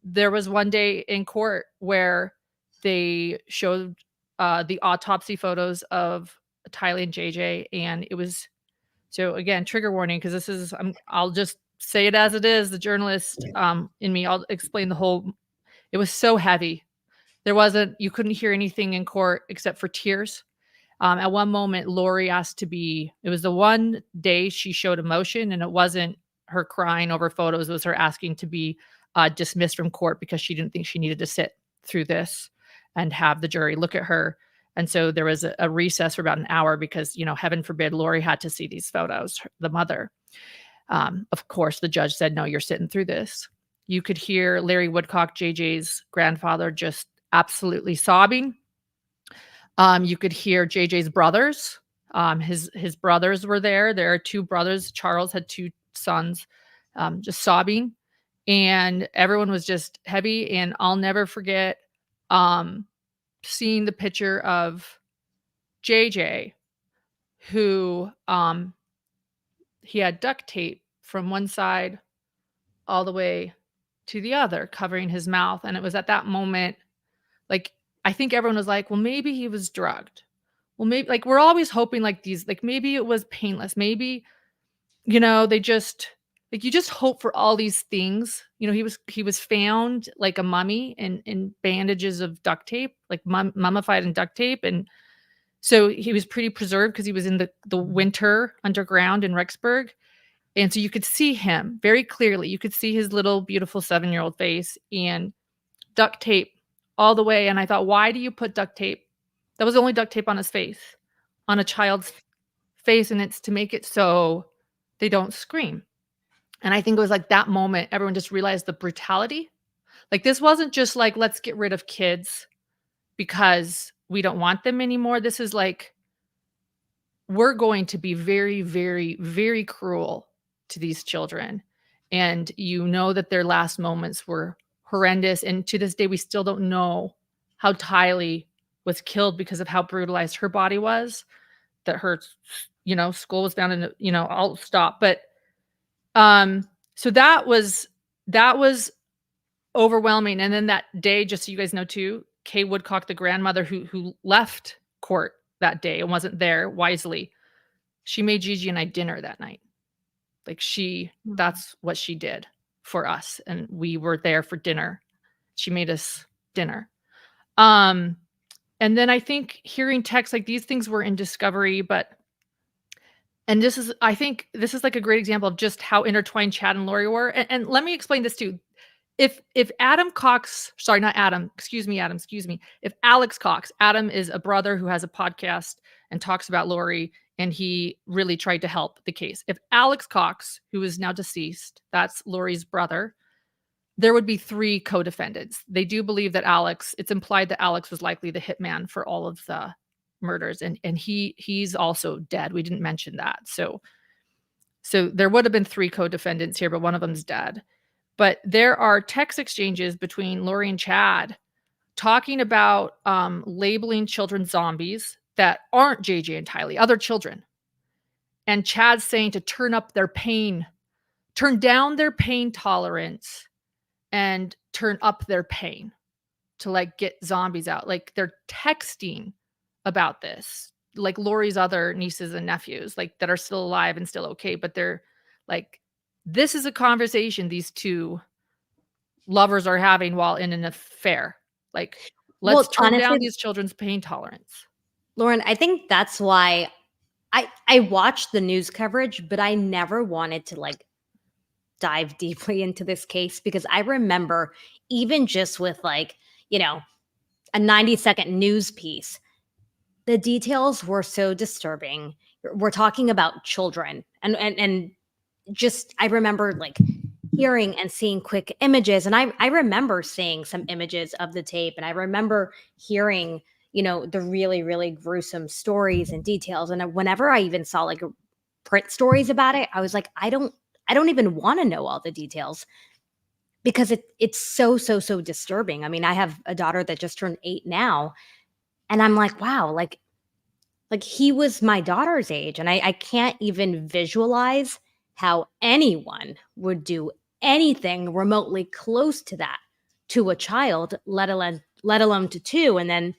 There was one day in court where they showed the autopsy photos of Tylee and JJ, and it was, so again, trigger warning, because this is, I'll just say it as it is. The journalist in me, I'll explain the whole. It was so heavy. You couldn't hear anything in court except for tears. At one moment, Lori asked to be, it was the one day she showed emotion, and it wasn't her crying over photos. It was her asking to be dismissed from court because she didn't think she needed to sit through this and have the jury look at her. And so there was a recess for about an hour because, heaven forbid, Lori had to see these photos, the mother. Of course, the judge said, no, you're sitting through this. You could hear Larry Woodcock, JJ's grandfather, just absolutely sobbing. You could hear JJ's brothers. His brothers were there. There are 2 brothers. Charles had 2 sons, just sobbing. And everyone was just heavy. And I'll never forget seeing the picture of JJ, who he had duct tape from one side all the way to the other, covering his mouth. And it was at that moment, like, I think everyone was like, well, maybe he was drugged. Well, maybe, like, we're always hoping, like, these, like, maybe it was painless. Maybe, they just, like, you just hope for all these things. He was found like a mummy in bandages of duct tape, like mummified in duct tape. And so he was pretty preserved because he was in the winter underground in Rexburg. And so you could see him very clearly. You could see his little, beautiful 7-year-old face, and duct tape all the way. And I thought, why do you put duct tape? That was the only duct tape on his face, on a child's face. And it's to make it so they don't scream. And I think it was like that moment, everyone just realized the brutality. Like, this wasn't just like, let's get rid of kids because we don't want them anymore. This is like, we're going to be very, very, very cruel to these children. And that their last moments were horrendous. And to this day, we still don't know how Tylee was killed because of how brutalized her body was, that her, skull was found in, I'll stop. But so that was overwhelming. And then that day, just so you guys know too, Kay Woodcock, the grandmother who left court that day and wasn't there wisely, she made Gigi and I dinner that night. Like, that's what she did for us. And we were there for dinner. She made us dinner. And then I think hearing texts, like, these things were in discovery, and I think this is like a great example of just how intertwined Chad and Lori were. And let me explain this too. If Adam Cox, sorry, not Adam, excuse me. If Alex Cox, Adam is a brother who has a podcast and talks about Lori, and he really tried to help the case. If Alex Cox, who is now deceased, that's Lori's brother, there would be 3 co-defendants. They do believe that it's implied that Alex was likely the hitman for all of the murders, and he's also dead. We didn't mention that. So there would have been 3 co-defendants here, but one of them's dead. But there are text exchanges between Lori and Chad talking about labeling children zombies that aren't JJ and Tylee, other children. And Chad's saying to turn down their pain tolerance and turn up their pain to like get zombies out. Like they're texting about this, like Lori's other nieces and nephews, like that are still alive and still okay. But they're like, this is a conversation these two lovers are having while in an affair. Like, let's Well, turn down honestly, these children's pain tolerance. Lauren, I think that's why I watched the news coverage, but I never wanted to like dive deeply into this case because I remember even just with like, you know, a 90-second news piece, the details were so disturbing. We're talking about children and just I remember like hearing and seeing quick images, and I remember seeing some images of the tape, and I remember hearing, you know, the really, really gruesome stories and details. And whenever I even saw like print stories about it, I was like, I don't even want to know all the details because it's so disturbing. I mean, I have a daughter that just turned 8 now, and I'm like, wow, like he was my daughter's age, and I can't even visualize how anyone would do anything remotely close to that to a child, let alone to two. And then,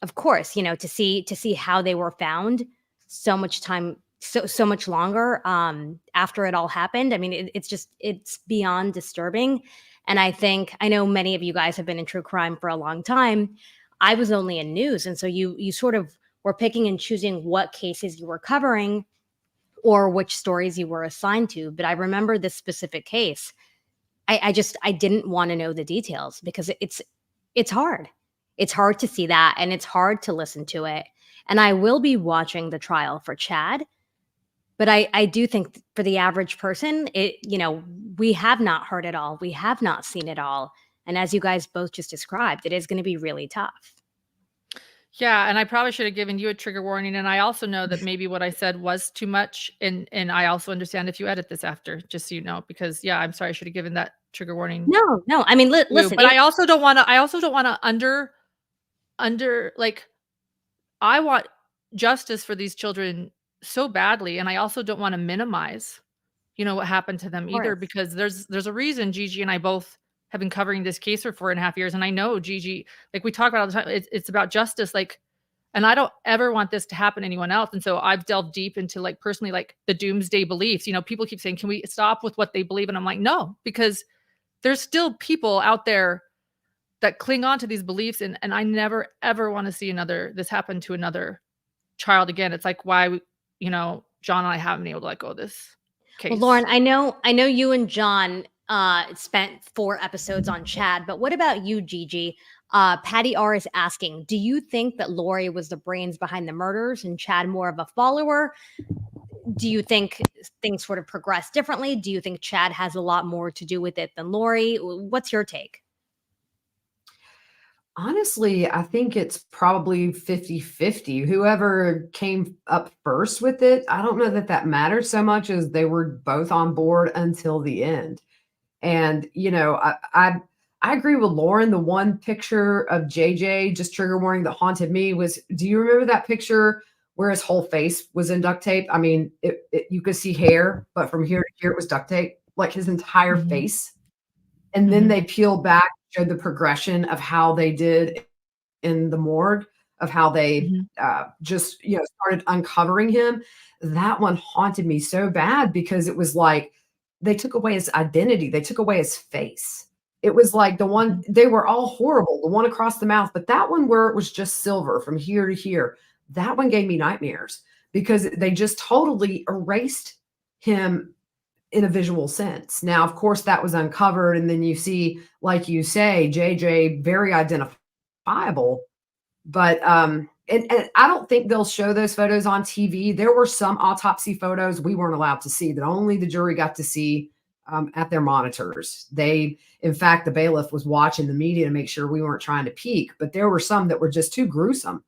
of course, you know, to see how they were found so much time, so much longer after it all happened. I mean, it's beyond disturbing. And I know many of you guys have been in true crime for a long time. I was only in news, and so you sort of were picking and choosing what cases you were covering or which stories you were assigned to. But I remember this specific case. I didn't want to know the details because it's hard. It's hard to see that, and it's hard to listen to it. And I will be watching the trial for Chad, but I do think for the average person, we have not heard it all. We have not seen it all. And as you guys both just described, it is going to be really tough. Yeah, and I probably should have given you a trigger warning. And I also know that maybe what I said was too much. And I also understand if you edit this after, just so you know, because yeah, I'm sorry, I should have given that trigger warning. No. I mean, listen. But I also don't want to under like, I want justice for these children so badly, and I also don't want to minimize, you know, what happened to them either, because there's a reason Gigi and I both have been covering this case for 4.5 years. And I know Gigi, like we talk about all the time, it's about justice. Like, and I don't ever want this to happen to anyone else. And so I've delved deep into like personally, like the doomsday beliefs. You know, people keep saying, can we stop with what they believe? And I'm like, no, because there's still people out there that cling on to these beliefs. And I never, ever want to see this happen to another child again. It's like why, you know, John and I haven't been able to let go of this case. Well, Lauren, I know you and John spent 4 episodes on Chad, but what about you, Gigi? Patty R is asking, do you think that Lori was the brains behind the murders and Chad more of a follower? Do you think things sort of progress differently? Do you think Chad has a lot more to do with it than Lori? What's your take? Honestly, I think it's probably 50-50. Whoever came up first with it, I don't know that matters so much as they were both on board until the end. And, you know, I agree with Lauren. The one picture of JJ, just trigger warning, that haunted me was, do you remember that picture where his whole face was in duct tape? I mean, you could see hair, but from here to here, it was duct tape, like his entire face. And then they peeled back, showed the progression of how they did in the morgue, of how they just, you know, started uncovering him. That one haunted me so bad because it was like they took away his identity. They took away his face. It was like the one, they were all horrible, the one across the mouth, but that one where it was just silver from here to here, that one gave me nightmares because they just totally erased him in a visual sense. Now, of course, that was uncovered. And then you see, like you say, JJ, very identifiable. But and I don't think they'll show those photos on TV. There were some autopsy photos we weren't allowed to see that only the jury got to see at their monitors. In fact, the bailiff was watching the media to make sure we weren't trying to peek. But there were some that were just too gruesome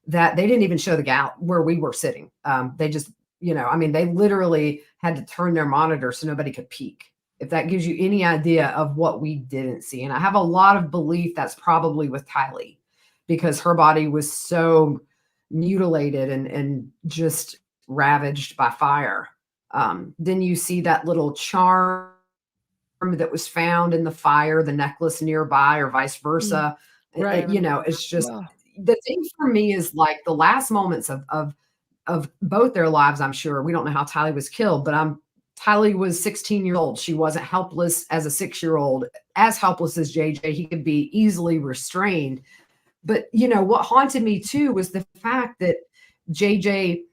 that they didn't even show the gal where we were sitting. They just, you know, I mean, they literally had to turn their monitor so nobody could peek. If that gives you any idea of what we didn't see. And I have a lot of belief that's probably with Kylie because her body was so mutilated and just ravaged by fire. Then you see that little charm that was found in the fire, the necklace nearby, or vice versa. Right. It's just Yeah. the thing for me is like the last moments of both their lives. I'm sure we don't know how Tylee was killed, but Tylee was 16 years old. She wasn't helpless as a 6-year-old, as helpless as JJ. He could be easily restrained. But, what haunted me too was the fact that JJ,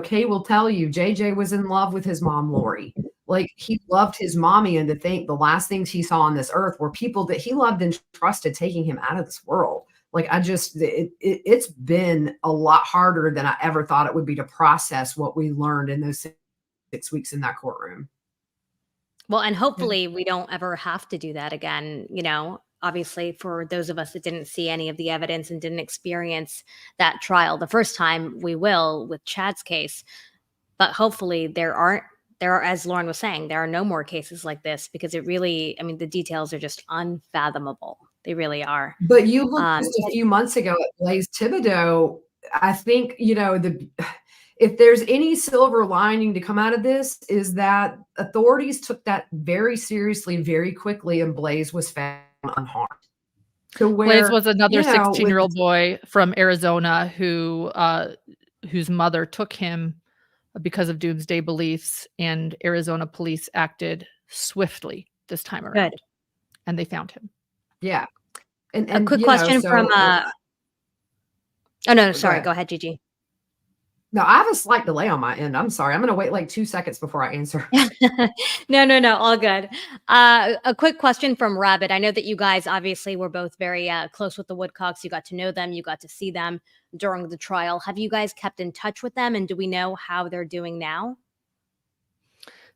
Kay will tell you, JJ was in love with his mom, Lori. Like he loved his mommy, and to think the last things he saw on this earth were people that he loved and trusted taking him out of this world. Like it's been a lot harder than I ever thought it would be to process what we learned in those 6 weeks in that courtroom. Well, and hopefully we don't ever have to do that again. Obviously for those of us that didn't see any of the evidence and didn't experience that trial the first time, we will with Chad's case. But hopefully there are, as Lauren was saying, there are no more cases like this, because it really, the details are just unfathomable. They really are. But you looked just a few months ago at Blaise Thibodeau. I think, if there's any silver lining to come out of this, is that authorities took that very seriously, very quickly, and Blaise was found unharmed. Blaise was another 16-year-old boy from Arizona whose mother took him because of Doomsday beliefs, and Arizona police acted swiftly this time around. Good. And they found him. Yeah. And a quick question from oh no, sorry, go ahead, Gigi. No, I have a slight delay on my end. I'm sorry. I'm going to wait like 2 seconds before I answer. No, all good. A quick question from Rabbit. I know that you guys obviously were both very close with the Woodcocks. You got to know them. You got to see them during the trial. Have you guys kept in touch with them? And do we know how they're doing now?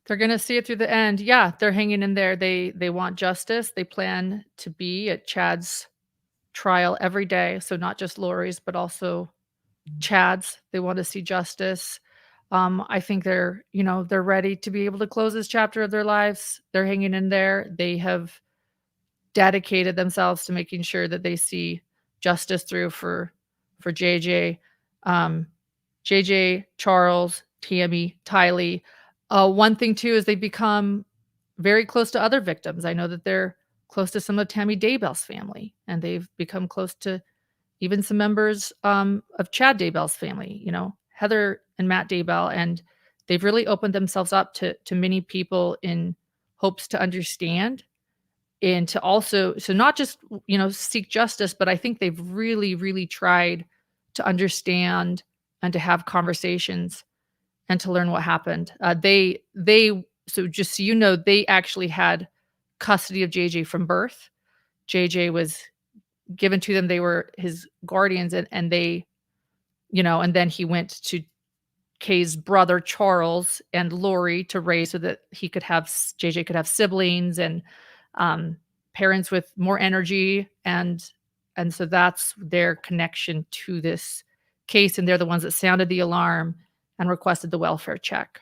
They're going to see it through the end. Yeah, they're hanging in there. They want justice. They plan to be at Chad's trial every day. So not just Lori's, but also Chad's. They want to see justice. I think they're ready to be able to close this chapter of their lives. They're hanging in there. They have dedicated themselves to making sure that they see justice through for JJ, JJ, Charles, Tammy, Tylee. One thing too is they become very close to other victims. I know that they're close to some of Tammy Daybell's family, and they've become close to even some members of Chad Daybell's family, Heather and Matt Daybell, and they've really opened themselves up to many people in hopes to understand and to also, so not just, seek justice, but I think they've really, really tried to understand and to have conversations and to learn what happened. So just so they actually had custody of JJ from birth. JJ was given to them. They were his guardians, and they, and then he went to Kay's brother Charles and Lori to raise so that JJ could have siblings and parents with more energy, and so that's their connection to this case, and they're the ones that sounded the alarm and requested the welfare check.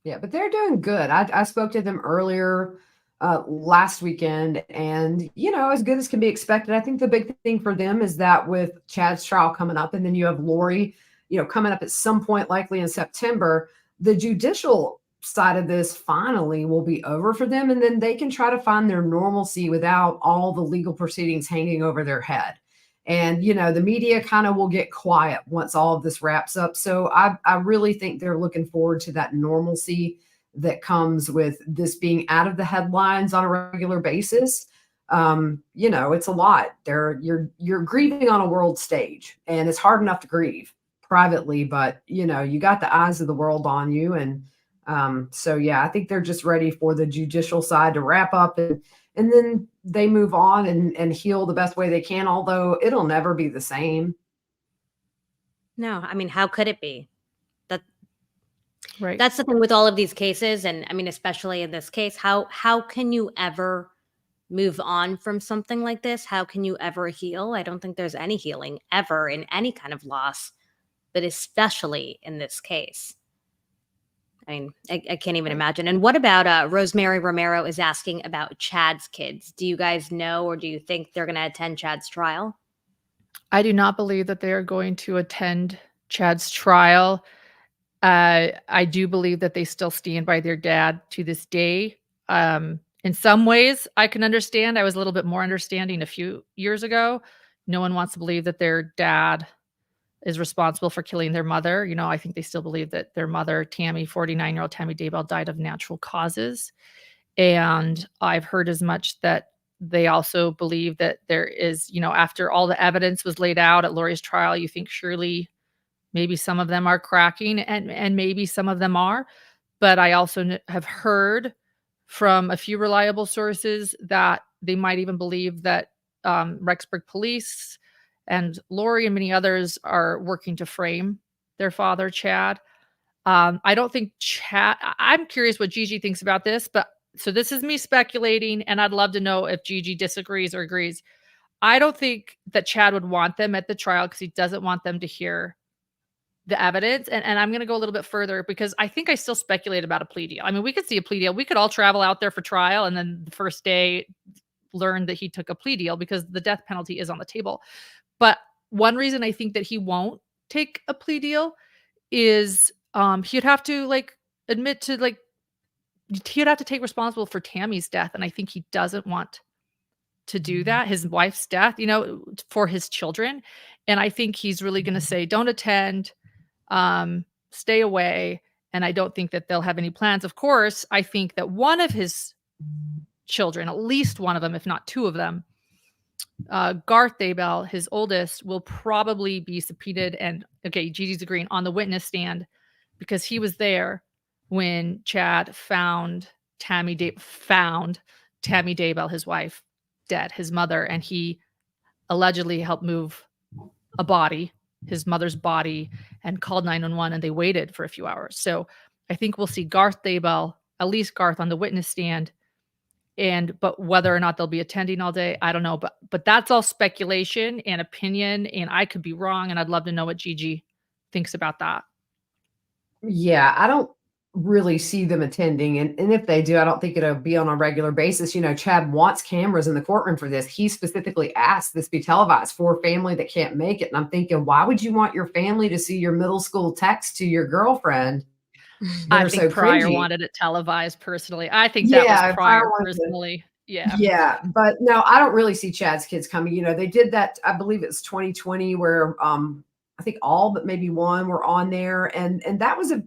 Yeah, but they're doing good. I spoke to them earlier last weekend, and as good as can be expected. I think the big thing for them is that with Chad's trial coming up, and then you have Lori, coming up at some point, likely in September, the judicial side of this finally will be over for them, and then they can try to find their normalcy without all the legal proceedings hanging over their head. And the media kind of will get quiet once all of this wraps up. So I really think they're looking forward to that normalcy that comes with this being out of the headlines on a regular basis. It's a lot. You're grieving on a world stage, and it's hard enough to grieve privately, but you got the eyes of the world on you. And so yeah, I think they're just ready for the judicial side to wrap up, and then they move on and heal the best way they can, although it'll never be the same. No, how could it be? Right. That's the thing with all of these cases. And especially in this case, how can you ever move on from something like this? How can you ever heal? I don't think there's any healing ever in any kind of loss, but especially in this case. I can't even imagine. And what about Rosemary Romero is asking about Chad's kids. Do you guys know, or do you think they're going to attend Chad's trial? I do not believe that they are going to attend Chad's trial. I do believe that they still stand by their dad to this day. And in some ways I can understand. I was a little bit more understanding a few years ago. No one wants to believe that their dad is responsible for killing their mother. I think they still believe that their mother, Tammy, 49-year-old Tammy Daybell, died of natural causes. And I've heard as much that they also believe that there is, after all the evidence was laid out at Lori's trial, you think surely maybe some of them are cracking, and maybe some of them are. But I also have heard from a few reliable sources that they might even believe that Rexburg police and Lori and many others are working to frame their father, Chad. I don't think Chad, I'm curious what Gigi thinks about this, but so this is me speculating, and I'd love to know if Gigi disagrees or agrees. I don't think that Chad would want them at the trial because he doesn't want them to hear the evidence. And I'm going to go a little bit further because I think I still speculate about a plea deal. I mean, we could see a plea deal. We could all travel out there for trial and then the first day learn that he took a plea deal because the death penalty is on the table. But one reason I think that he won't take a plea deal is he'd have to admit to he'd have to take responsible for Tammy's death. And I think he doesn't want to do that, his wife's death, for his children. And I think he's really going to say, don't attend, stay away. And I don't think that they'll have any plans. Of course, I think that one of his children, at least one of them, if not two of them, Garth Daybell, his oldest, will probably be subpoenaed. And okay, Gigi's agreeing on the witness stand because he was there when Chad found Tammy Daybell, his wife, dead, his mother, and he allegedly helped move a body, his mother's body, and called 911, and they waited for a few hours. So I think we'll see Garth Daybell, at least Garth, on the witness stand. But whether or not they'll be attending all day, I don't know. But that's all speculation and opinion, and I could be wrong, and I'd love to know what Gigi thinks about that. Yeah, I don't really see them attending. And if they do, I don't think it'll be on a regular basis. Chad wants cameras in the courtroom for this. He specifically asked this be televised for a family that can't make it. And I'm thinking, why would you want your family to see your middle school text to your girlfriend? I think Pryor wanted it televised personally. I think that was Pryor personally. Yeah. But no, I don't really see Chad's kids coming. They did that, I believe it's 2020 where I think all but maybe one were on there. And that was a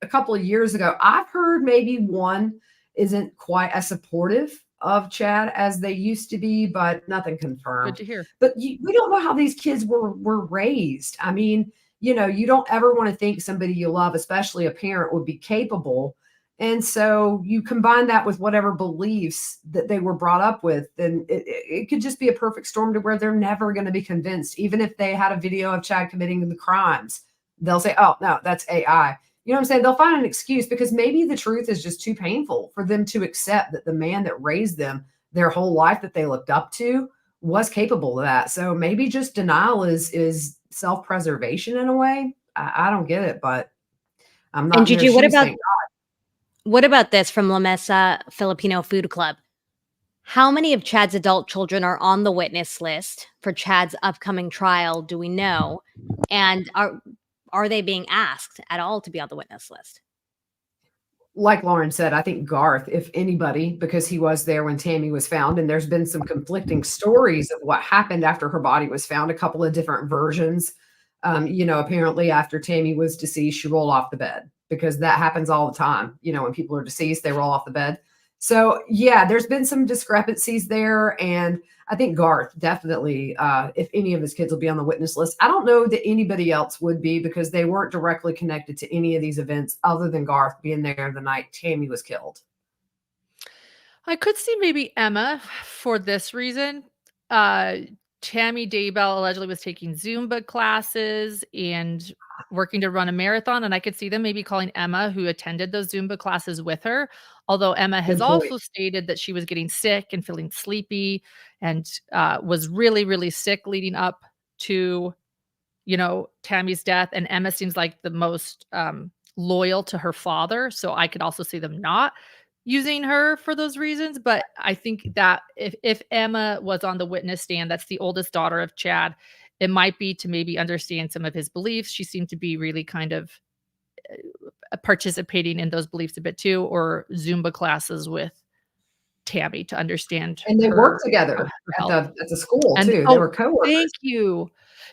couple of years ago. I've heard maybe one isn't quite as supportive of Chad as they used to be, but nothing confirmed. Good to hear. But we don't know how these kids were raised. I mean, you don't ever want to think somebody you love, especially a parent, would be capable. And so you combine that with whatever beliefs that they were brought up with, and it could just be a perfect storm to where they're never going to be convinced. Even if they had a video of Chad committing the crimes, they'll say, oh, no, that's AI. You know what I'm saying? They'll find an excuse because maybe the truth is just too painful for them to accept that the man that raised them their whole life that they looked up to was capable of that. So maybe just denial is self-preservation in a way. I don't get it, but I'm not. And Gigi, what about this from La Mesa Filipino Food Club? How many of Chad's adult children are on the witness list for Chad's upcoming trial? Do we know? And are they being asked at all to be on the witness list? Like Lauren said, I think Garth, if anybody, because he was there when Tammy was found, and there's been some conflicting stories of what happened after her body was found, a couple of different versions. Apparently after Tammy was deceased, she rolled off the bed because that happens all the time. When people are deceased, they roll off the bed. So yeah, there's been some discrepancies there. And I think Garth definitely, if any of his kids will be on the witness list. I don't know that anybody else would be because they weren't directly connected to any of these events other than Garth being there the night Tammy was killed. I could see maybe Emma for this reason. Tammy Daybell allegedly was taking Zumba classes and working to run a marathon. And I could see them maybe calling Emma, who attended those Zumba classes with her. Although Emma has also stated that she was getting sick and feeling sleepy and was really, really sick leading up to, Tammy's death. And Emma seems like the most loyal to her father. So I could also see them not using her for those reasons. But I think that if Emma was on the witness stand, that's the oldest daughter of Chad, it might be to maybe understand some of his beliefs. She seemed to be really kind of participating in those beliefs a bit too, or Zumba classes with Tammy to understand And they worked together her at health. the school And too. They were coworkers. thank you.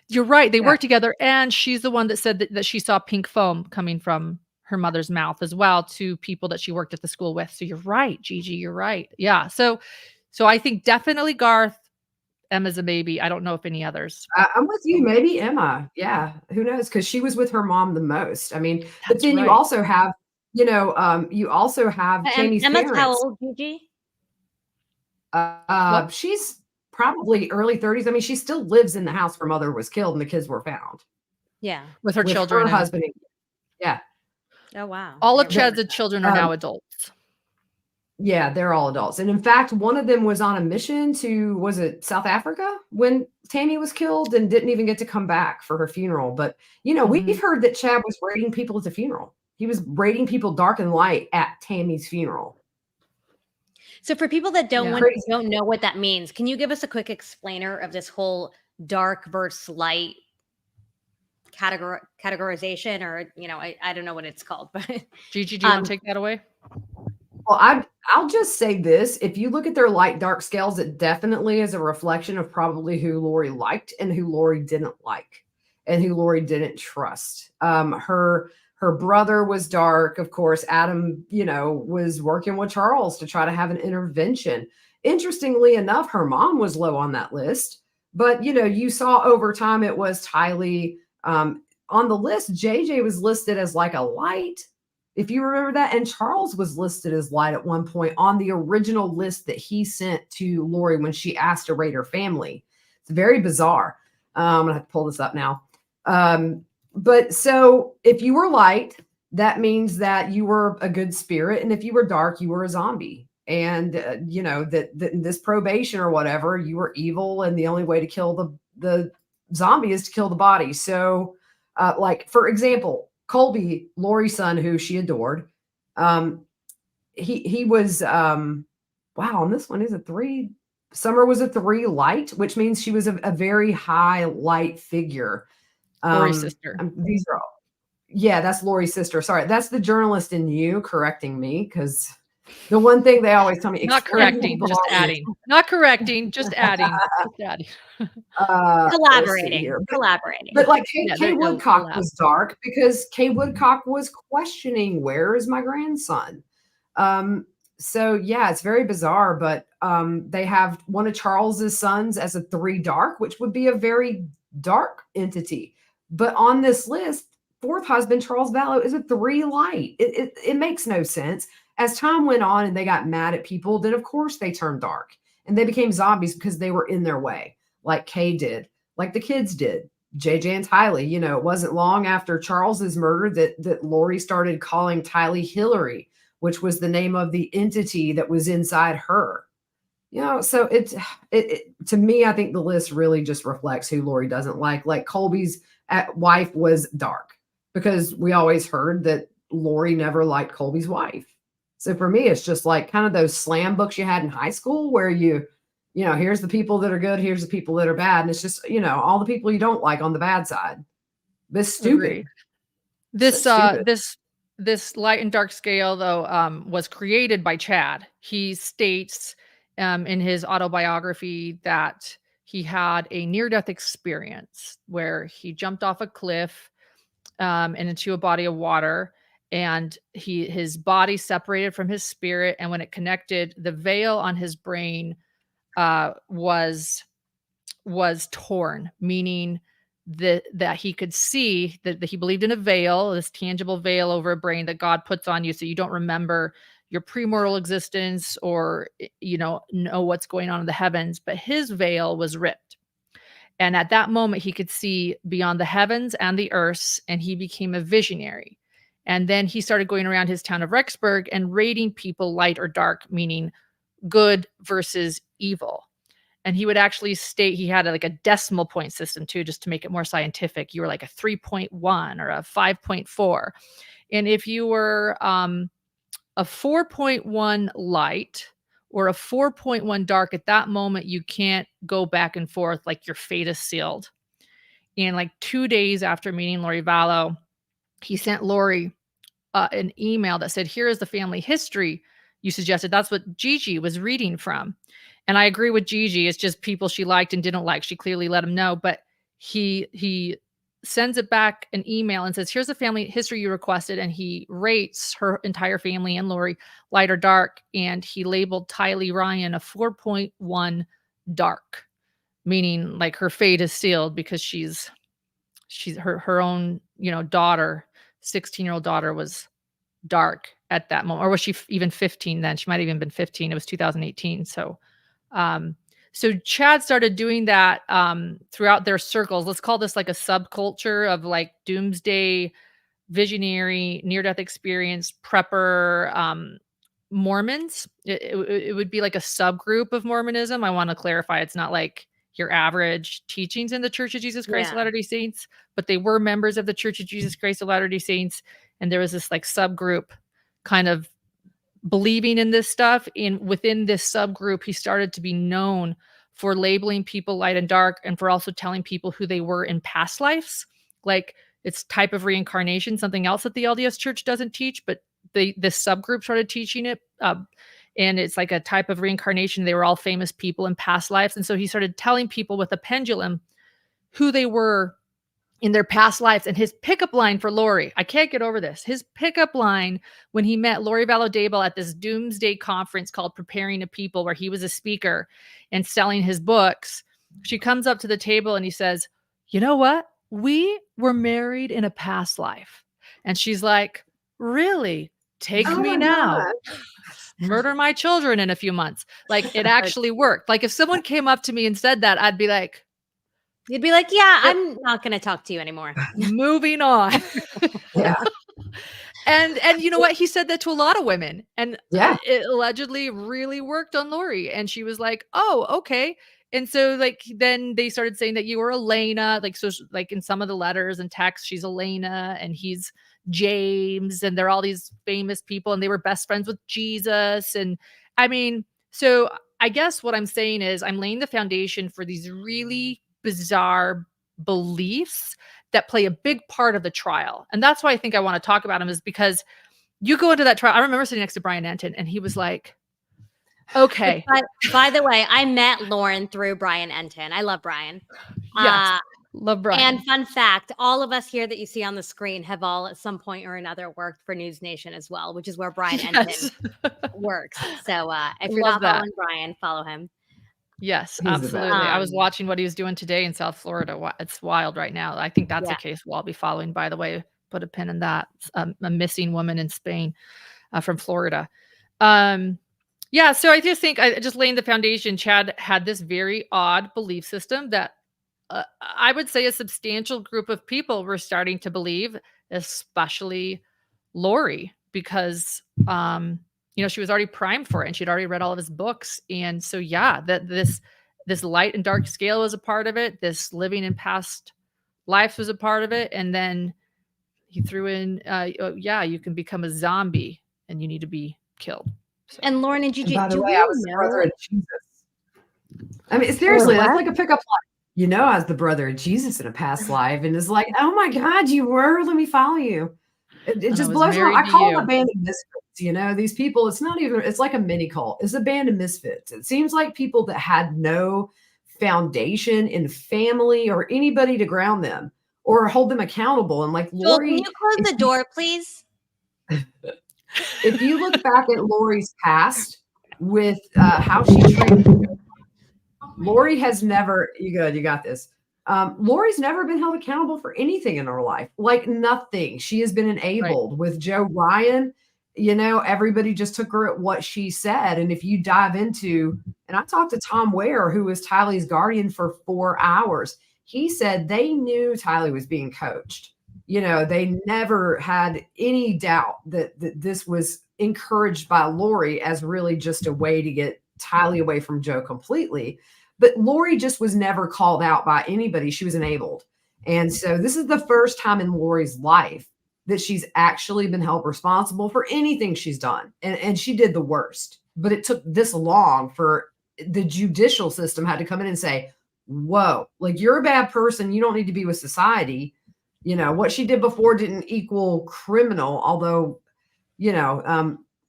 You're right. They Yeah. worked together, and she's the one that said that she saw pink foam coming from her mother's mouth as well to people that she worked at the school with. So you're right, Gigi. You're right. Yeah. So I think definitely Garth. Emma's a baby. I don't know if any others. I'm with you. Maybe Emma. Yeah. Who knows? Because she was with her mom the most. I mean, but That's then you right. also have, you also have Tammy's Emma's how parents. old, Gigi? She's probably early 30s. I mean, she still lives in the house her mother was killed and the kids were found. Yeah. With her children. Her and husband. Yeah. Oh, wow. all of There we Chad's children are now adults. Yeah, they're all adults. And in fact, one of them was on a mission to, was it South Africa when Tammy was killed and didn't even get to come back for her funeral. But, we've heard that Chad was rating people at the funeral. He was rating people dark and light at Tammy's funeral. So for people that don't Crazy. don't know what that means, can you give us a quick explainer of this whole dark versus light categorization, or I don't know what it's called, but Gigi, do you want to take that away? Well, I'll just say this. If you look at their light dark scales, it definitely is a reflection of probably who Lori liked and who Lori didn't like and who Lori didn't trust. Her brother was dark. Of course, Adam, was working with Charles to try to have an intervention. Interestingly enough, her mom was low on that list. But, you saw over time it was Tylee. On the list, JJ was listed as like a light, if you remember that. And Charles was listed as light at one point on the original list that he sent to Lori when she asked to rate her family. It's very bizarre. I'm going to have to pull this up now. But so if you were light, that means that you were a good spirit. And if you were dark, you were a zombie. And, that in this probation or whatever, you were evil. And the only way to kill the zombie is to kill the body. So, like, for example, Colby, Lori's son, who she adored, he was, wow, on this one is a 3. Summer was a 3 light, which means she was a very high light figure. Lori's sister. These are all, yeah, that's Lori's sister. Sorry, that's the journalist in you correcting me, because the one thing they always tell me, Not correcting, just adding. Not correcting, just adding. Just adding. collaborating. But like Kay Woodcock was dark because Kay Woodcock was questioning, where is my grandson? So yeah, it's very bizarre, but they have one of Charles's sons as a 3 dark, which would be a very dark entity. But on this list, 4th husband, Charles Vallow, is a 3 light. It makes no sense. As time went on and they got mad at people, then of course they turned dark and they became zombies because they were in their way, like Kay did, like the kids did, JJ and Tylee. It wasn't long after Charles's murder that Lori started calling Tylee Hillary, which was the name of the entity that was inside her. So it to me, I think the list really just reflects who Lori doesn't like. Like Colby's wife was dark because we always heard that Lori never liked Colby's wife. So for me, it's just like kind of those slam books you had in high school where here's the people that are good, here's the people that are bad. And it's just, all the people you don't like on the bad side. This stupid. This light and dark scale, though, was created by Chad. He states in his autobiography that he had a near-death experience where he jumped off a cliff and into a body of water. And his body separated from his spirit. And when it connected, the veil on his brain was torn, meaning that he could see that he believed in a veil, this tangible veil over a brain that God puts on you so you don't remember your premortal existence or, know what's going on in the heavens. But his veil was ripped. And at that moment, he could see beyond the heavens and the earths, and he became a visionary. And then he started going around his town of Rexburg and rating people light or dark, meaning good versus evil. And he would actually state he had like a decimal point system too, just to make it more scientific. You were like a 3.1 or a 5.4. And if you were a 4.1 light or a 4.1 dark, at that moment, you can't go back and forth, like your fate is sealed. And like 2 days after meeting Lori Vallow, he sent Lori an email that said, here is the family history. you suggested that's what Gigi was reading from. And I agree with Gigi. It's just people she liked and didn't like. She clearly let him know, but he sends it back an email and says, here's the family history you requested. And he rates her entire family and Lori light or dark. And he labeled Tylee Ryan a 4.1 dark, meaning like her fate is sealed because she's her own, daughter, 16-year-old daughter was dark at that moment. Or was she even 15 then? She might have even been 15. It was 2018. So Chad started doing that throughout their circles. Let's call this like a subculture of like Doomsday, visionary, near-death experience, prepper, Mormons. It would be like a subgroup of Mormonism. I want to clarify, it's not like your average teachings in the Church of Jesus Christ of Latter-day Saints, but they were members of the Church of Jesus Christ of Latter-day Saints. And there was this like subgroup kind of believing in this stuff. And within this subgroup, he started to be known for labeling people light and dark, and for also telling people who they were in past lives. Like it's type of reincarnation, something else that the LDS Church doesn't teach, but this subgroup started teaching it. And it's like a type of reincarnation. They were all famous people in past lives. And so he started telling people with a pendulum who they were in their past lives. And his pickup line for Lori, I can't get over this. His pickup line when he met Lori Vallow Daybell at this Doomsday conference called Preparing a People, where he was a speaker and selling his books. She comes up to the table and he says, you know what? We were married in a past life. And she's like, really? Take me now. God. Murder my children in a few months. Like it actually worked. Like if someone came up to me and said that, I'd be like, you'd be like, yeah, I'm not going to talk to you anymore. Moving on. Yeah. And you know what? He said that to a lot of women, and Yeah. it allegedly really worked on Lori. And she was like, oh, okay. And so like, then they started saying that you were Elena, like, so like in some of the letters and texts, she's Elena and he's James, and they're all these famous people, and they were best friends with Jesus. And I mean, so I guess what I'm saying is I'm laying the foundation for these really bizarre beliefs that play a big part of the trial. And that's why I think I want to talk about them, is because you go into that trial. I remember sitting next to Brian Enton, and he was like, okay. By the way, I met Lauren through Brian Enton. I love Brian. Yes. Love Brian. And fun fact, all of us here that you see on the screen have all at some point or another worked for News Nation as well, which is where Brian Enton works. So if you're not following Brian, follow him. Yes, absolutely. I was watching what he was doing today in South Florida. It's wild right now. I think that's a case we'll all be following, by the way. Put a pin in that. A missing woman in Spain from Florida. Yeah, so I just think just laying the foundation, Chad had this very odd belief system that I would say a substantial group of people were starting to believe, especially Lori, because she was already primed for it and she'd already read all of his books. And so that this light and dark scale was a part of it. This living in past lives was a part of it. And then he threw in you can become a zombie and you need to be killed. So. And Lauren and Gigi, by the way, I was the brother of Jesus. I mean, seriously, that's like a pickup line. I was the brother of Jesus in a past life, and it's like, oh my God, you were. Let me follow you. It just blows my mind. I call them a band of misfits. These people. It's not even. It's like a mini cult. It's a band of misfits. It seems like people that had no foundation in family or anybody to ground them or hold them accountable. And like Lori, can you close the door, please? If you look back at Lori's past with how she treated Lori has never, you got this. Lori's never been held accountable for anything in her life, like nothing. She has been enabled with Joe Ryan. Everybody just took her at what she said. And if you dive into, and I talked to Tom Ware, who was Tylee's guardian for 4 hours. He said they knew Tylee was being coached. They never had any doubt that this was encouraged by Lori as really just a way to get Tylee away from Joe completely. But Lori just was never called out by anybody. She was enabled. And so this is the first time in Lori's life that she's actually been held responsible for anything she's done. And she did the worst. But it took this long for the judicial system had to come in and say, whoa, like you're a bad person. You don't need to be with society. What she did before didn't equal criminal, although,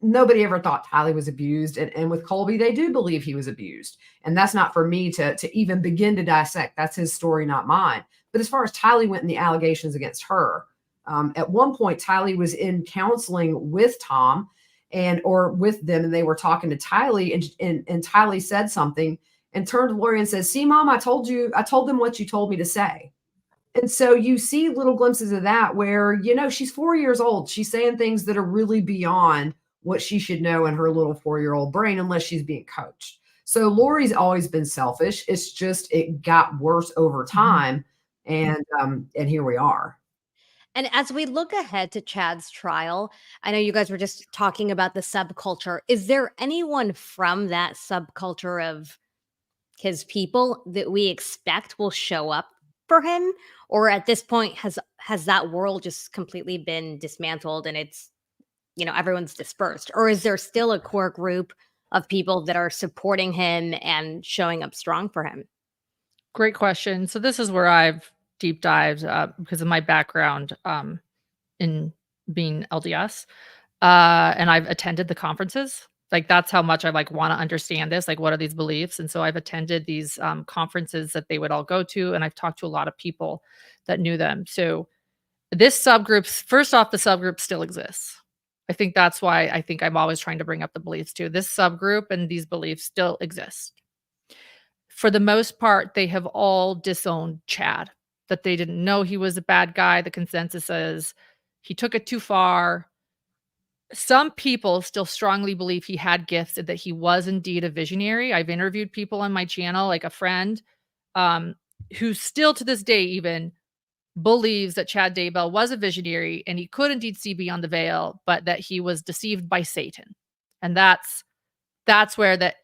nobody ever thought Tylee was abused. And with Colby, they do believe he was abused. And that's not for me to even begin to dissect. That's his story, not mine. But as far as Tylee went and the allegations against her, at one point, Tylee was in counseling with Tom or with them, and they were talking to Tylee, and Tylee said something and turned to Lori and said, "See, Mom, I told them what you told me to say." And so you see little glimpses of that where, she's 4 years old. She's saying things that are really beyond what she should know in her little 4-year-old brain, unless she's being coached. So Lori's always been selfish. It's just, it got worse over time. And here we are. And as we look ahead to Chad's trial, I know you guys were just talking about the subculture. Is there anyone from that subculture of his people that we expect will show up for him? Or at this point, has that world just completely been dismantled and it's, everyone's dispersed? Or is there still a core group of people that are supporting him and showing up strong for him? Great question. So this is where I've deep dived because of my background in being LDS. And I've attended the conferences. Like, that's how much I want to understand this. Like, what are these beliefs? And so I've attended these conferences that they would all go to. And I've talked to a lot of people that knew them. So this subgroup, first off, the subgroup still exists. I think that's why I'm always trying to bring up the beliefs too. This subgroup and these beliefs still exist. For the most part, they have all disowned Chad, that they didn't know he was a bad guy. The consensus is he took it too far. Some people still strongly believe he had gifts and that he was indeed a visionary. I've interviewed people on my channel, like a friend, who still to this day even believes that Chad Daybell was a visionary and he could indeed see beyond the veil, but that he was deceived by Satan. And that's where that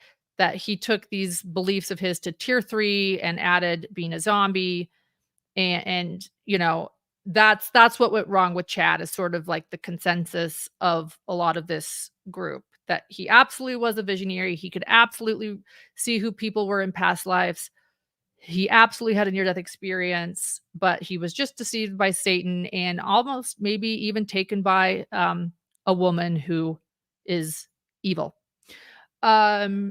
he took these beliefs of his to tier 3 and added being a zombie. And that's what went wrong with Chad, is sort of like the consensus of a lot of this group, that he absolutely was a visionary. He could absolutely see who people were in past lives. He absolutely had a near-death experience, but he was just deceived by Satan and almost maybe even taken by a woman who is evil. But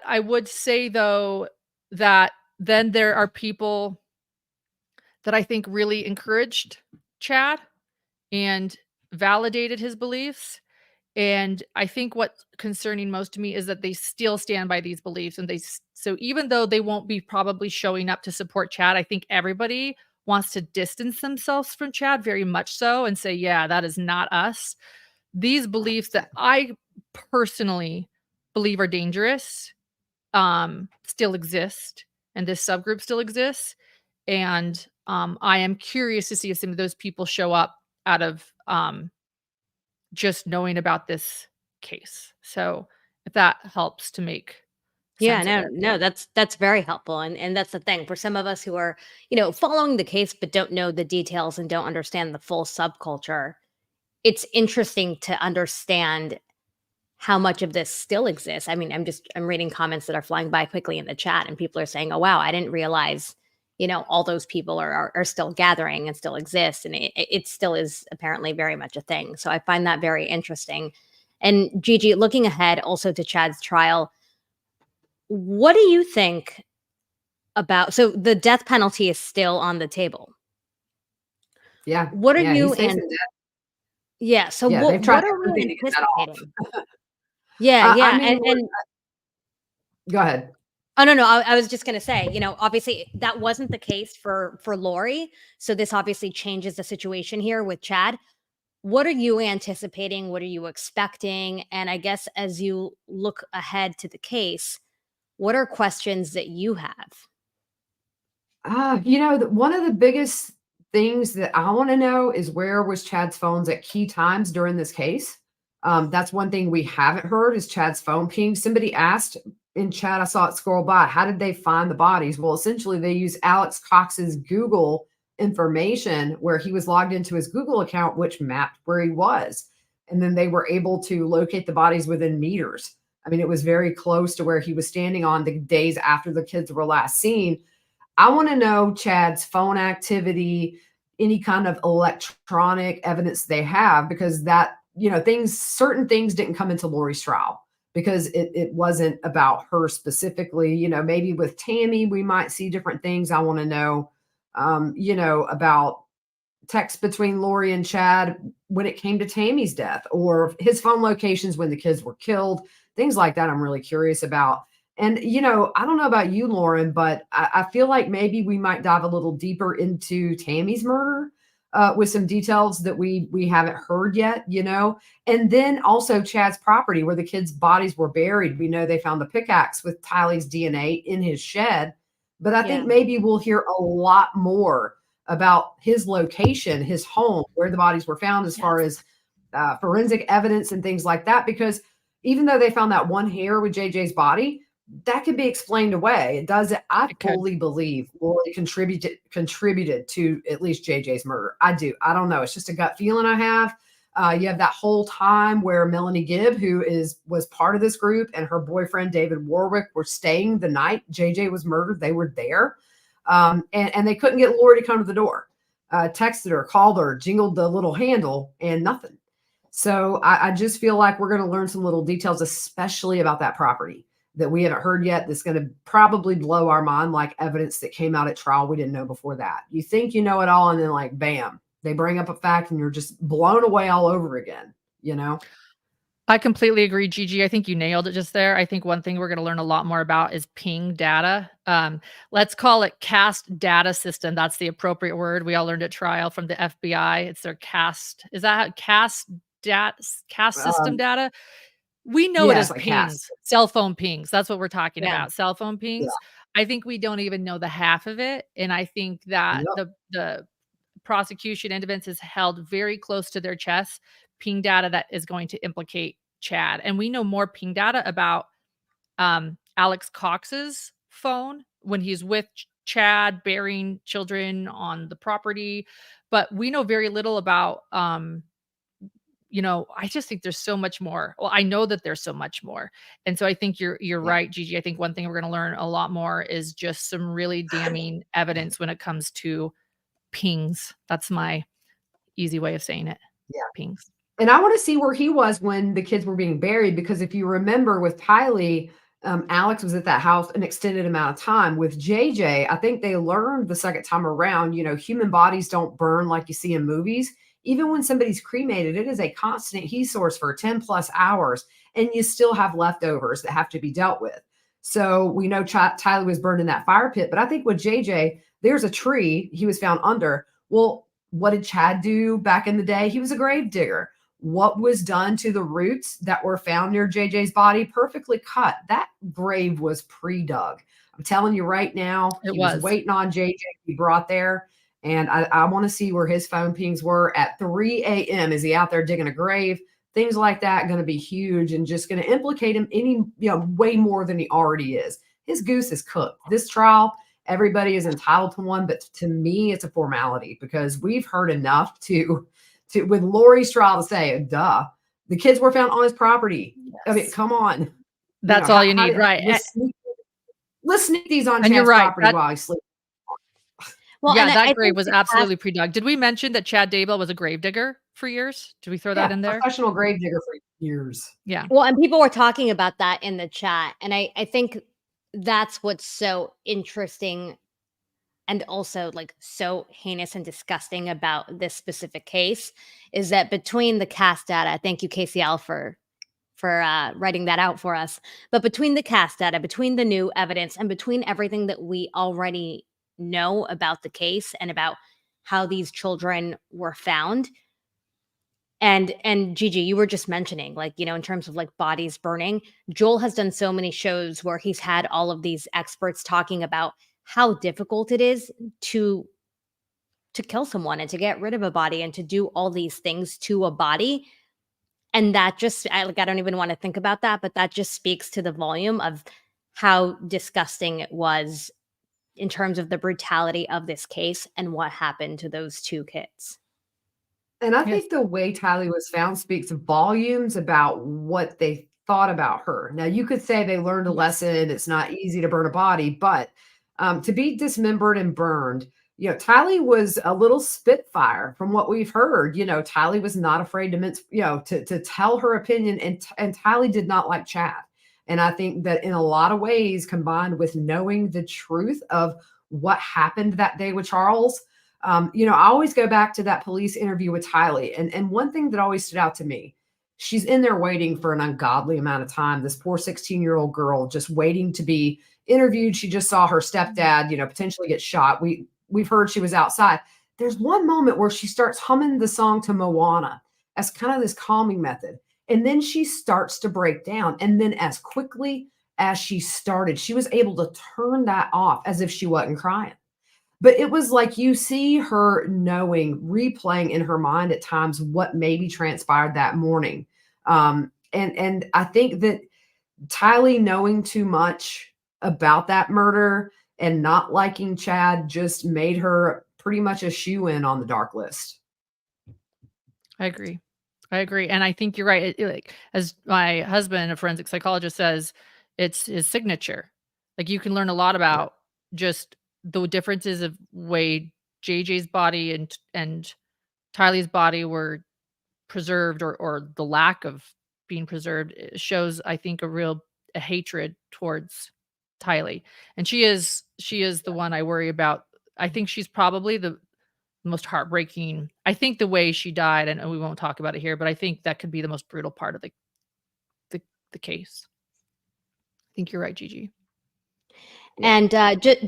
I would say though that then there are people that I think really encouraged Chad and validated his beliefs. And I think what's concerning most to me is that they still stand by these beliefs. And so even though they won't be probably showing up to support Chad, I think everybody wants to distance themselves from Chad, very much so, and say, yeah, that is not us. These beliefs that I personally believe are dangerous still exist, and this subgroup still exists. And I am curious to see if some of those people show up out of just knowing about this case. So if that helps to make sense. Yeah, no, that's very helpful. And that's the thing for some of us who are, following the case, but don't know the details and don't understand the full subculture. It's interesting to understand how much of this still exists. I mean, I'm reading comments that are flying by quickly in the chat, and people are saying, oh, wow, I didn't realize, all those people are still gathering and still exist. And it still is apparently very much a thing. So I find that very interesting. And Gigi, looking ahead also to Chad's trial, what do you think about, so the death penalty is still on the table. Yeah. What are you, yeah, so yeah, what are we anticipating? Yeah. And go ahead. Oh, no, I was just going to say, obviously that wasn't the case for Lori. So this obviously changes the situation here with Chad. What are you anticipating? What are you expecting? And I guess as you look ahead to the case, what are questions that you have? One of the biggest things that I want to know is, where was Chad's phones at key times during this case? That's one thing we haven't heard, is Chad's phone ping. Somebody asked in chat, I saw it scroll by, how did they find the bodies? Well, essentially they use Alex Cox's Google information, where he was logged into his Google account, which mapped where he was. And then they were able to locate the bodies within meters. I mean, it was very close to where he was standing on the days after the kids were last seen. I want to know Chad's phone activity. any kind of electronic evidence they have, because that, certain things didn't come into Lori's trial because it wasn't about her specifically. Maybe with Tammy, we might see different things. I want to know, about text between Lori and Chad when it came to Tammy's death, or his phone locations when the kids were killed, things like that. I'm really curious about. And, I don't know about you, Lauren, but I feel like maybe we might dive a little deeper into Tammy's murder with some details that we haven't heard yet, and then also Chad's property where the kids' bodies were buried. We know they found the pickaxe with Tylee's DNA in his shed, but I think maybe we'll hear a lot more about his location, his home, where the bodies were found, as far as forensic evidence and things like that. Because even though they found that one hair with JJ's body, that can be explained away. It does. I fully believe Lori contributed to at least JJ's murder. I do. I don't know. It's just a gut feeling I have. You have that whole time where Melanie Gibb, who was part of this group, and her boyfriend David Warwick were staying the night JJ was murdered. They were there. And they couldn't get Lori to come to the door. Texted her, called her, jingled the little handle, and nothing. So I just feel like we're going to learn some little details, especially about that property that we haven't heard yet. That's going to probably blow our mind, like evidence that came out at trial we didn't know before that. You think you know it all, and then like, bam, they bring up a fact and you're just blown away all over again, I completely agree, Gigi. I think you nailed it just there. I think one thing we're going to learn a lot more about is ping data. Let's call it CAST data system. That's the appropriate word. We all learned at trial from the FBI. It's their CAST. Is that CAST system data? We know it as like pings, CAST. cell phone pings. That's what we're talking about. Cell phone pings. Yeah. I think we don't even know the half of it. And I think that the prosecution and defense is held very close to their chest ping data that is going to implicate Chad. And we know more ping data about Alex Cox's phone when he's with Chad burying children on the property. But we know very little about, I just think there's so much more. Well, I know that there's so much more. And so I think you're right, Gigi. I think one thing we're going to learn a lot more is just some really damning evidence when it comes to pings. That's my easy way of saying it. Yeah. Pings. And I want to see where he was when the kids were being buried, because if you remember with Tylee, Alex was at that house an extended amount of time. With JJ, I think they learned the second time around, human bodies don't burn like you see in movies. Even when somebody's cremated, it is a constant heat source for 10 plus hours, and you still have leftovers that have to be dealt with. So we know Tylee was burned in that fire pit, but I think with JJ, there's a tree he was found under. Well, what did Chad do back in the day? He was a grave digger. What was done to the roots that were found near JJ's body? Perfectly cut. That grave was pre-dug. I'm telling you right now, he was waiting on JJ to be brought there. And I want to see where his phone pings were at 3 a.m. Is he out there digging a grave? Things like that going to be huge and just going to implicate him way more than he already is. His goose is cooked. This trial, everybody is entitled to one, but to me, it's a formality because we've heard enough with Lori's trial to say, duh, the kids were found on his property. Yes. I mean, come on. That's all you need, right? Let's sneak these on Chad's property while he's sleeping. Well, yeah, that grave was absolutely pre-dug. Did we mention that Chad Daybell was a grave digger for years? Did we throw that in there? Professional grave digger for years. Yeah. Well, and people were talking about that in the chat. And I think that's what's so interesting and also like so heinous and disgusting about this specific case is that between the CAST data, thank you KCL for writing that out for us, but between the CAST data, between the new evidence, and between everything that we already know about the case and about how these children were found, and Gigi, you were just mentioning, like, in terms of like bodies burning, Joel has done so many shows where he's had all of these experts talking about how difficult it is to kill someone and to get rid of a body and to do all these things to a body. And that just, I don't even want to think about that, but that just speaks to the volume of how disgusting it was in terms of the brutality of this case and what happened to those two kids. And I think the way Tylee was found speaks volumes about what they thought about her. Now, you could say they learned a lesson. It's not easy to burn a body, but to be dismembered and burned Tylee was a little spitfire from what we've heard. Tylee was not afraid to mince, to tell her opinion, and Tylee did not like Chad. And I think that in a lot of ways, combined with knowing the truth of what happened that day with Charles, I always go back to that police interview with Tylee. And one thing that always stood out to me, she's in there waiting for an ungodly amount of time. This poor 16-year-old girl just waiting to be interviewed. She just saw her stepdad, potentially get shot. We've heard she was outside. There's one moment where she starts humming the song to Moana as kind of this calming method. And then she starts to break down. And then as quickly as she started, she was able to turn that off as if she wasn't crying. But it was like you see her knowing, replaying in her mind at times what maybe transpired that morning. And I think that Tylee knowing too much about that murder and not liking Chad just made her pretty much a shoe-in on the dark list. I agree. And I think you're right. Like, as my husband, a forensic psychologist, says, it's his signature. Like, you can learn a lot about just the differences of way JJ's body and Tylee's body were preserved, or the lack of being preserved. It shows, I think, a hatred towards Tylee. And she is the one I worry about. I think she's probably the most heartbreaking. I think the way she died, and we won't talk about it here, but I think that could be the most brutal part of the case. I think you're right, Gigi. And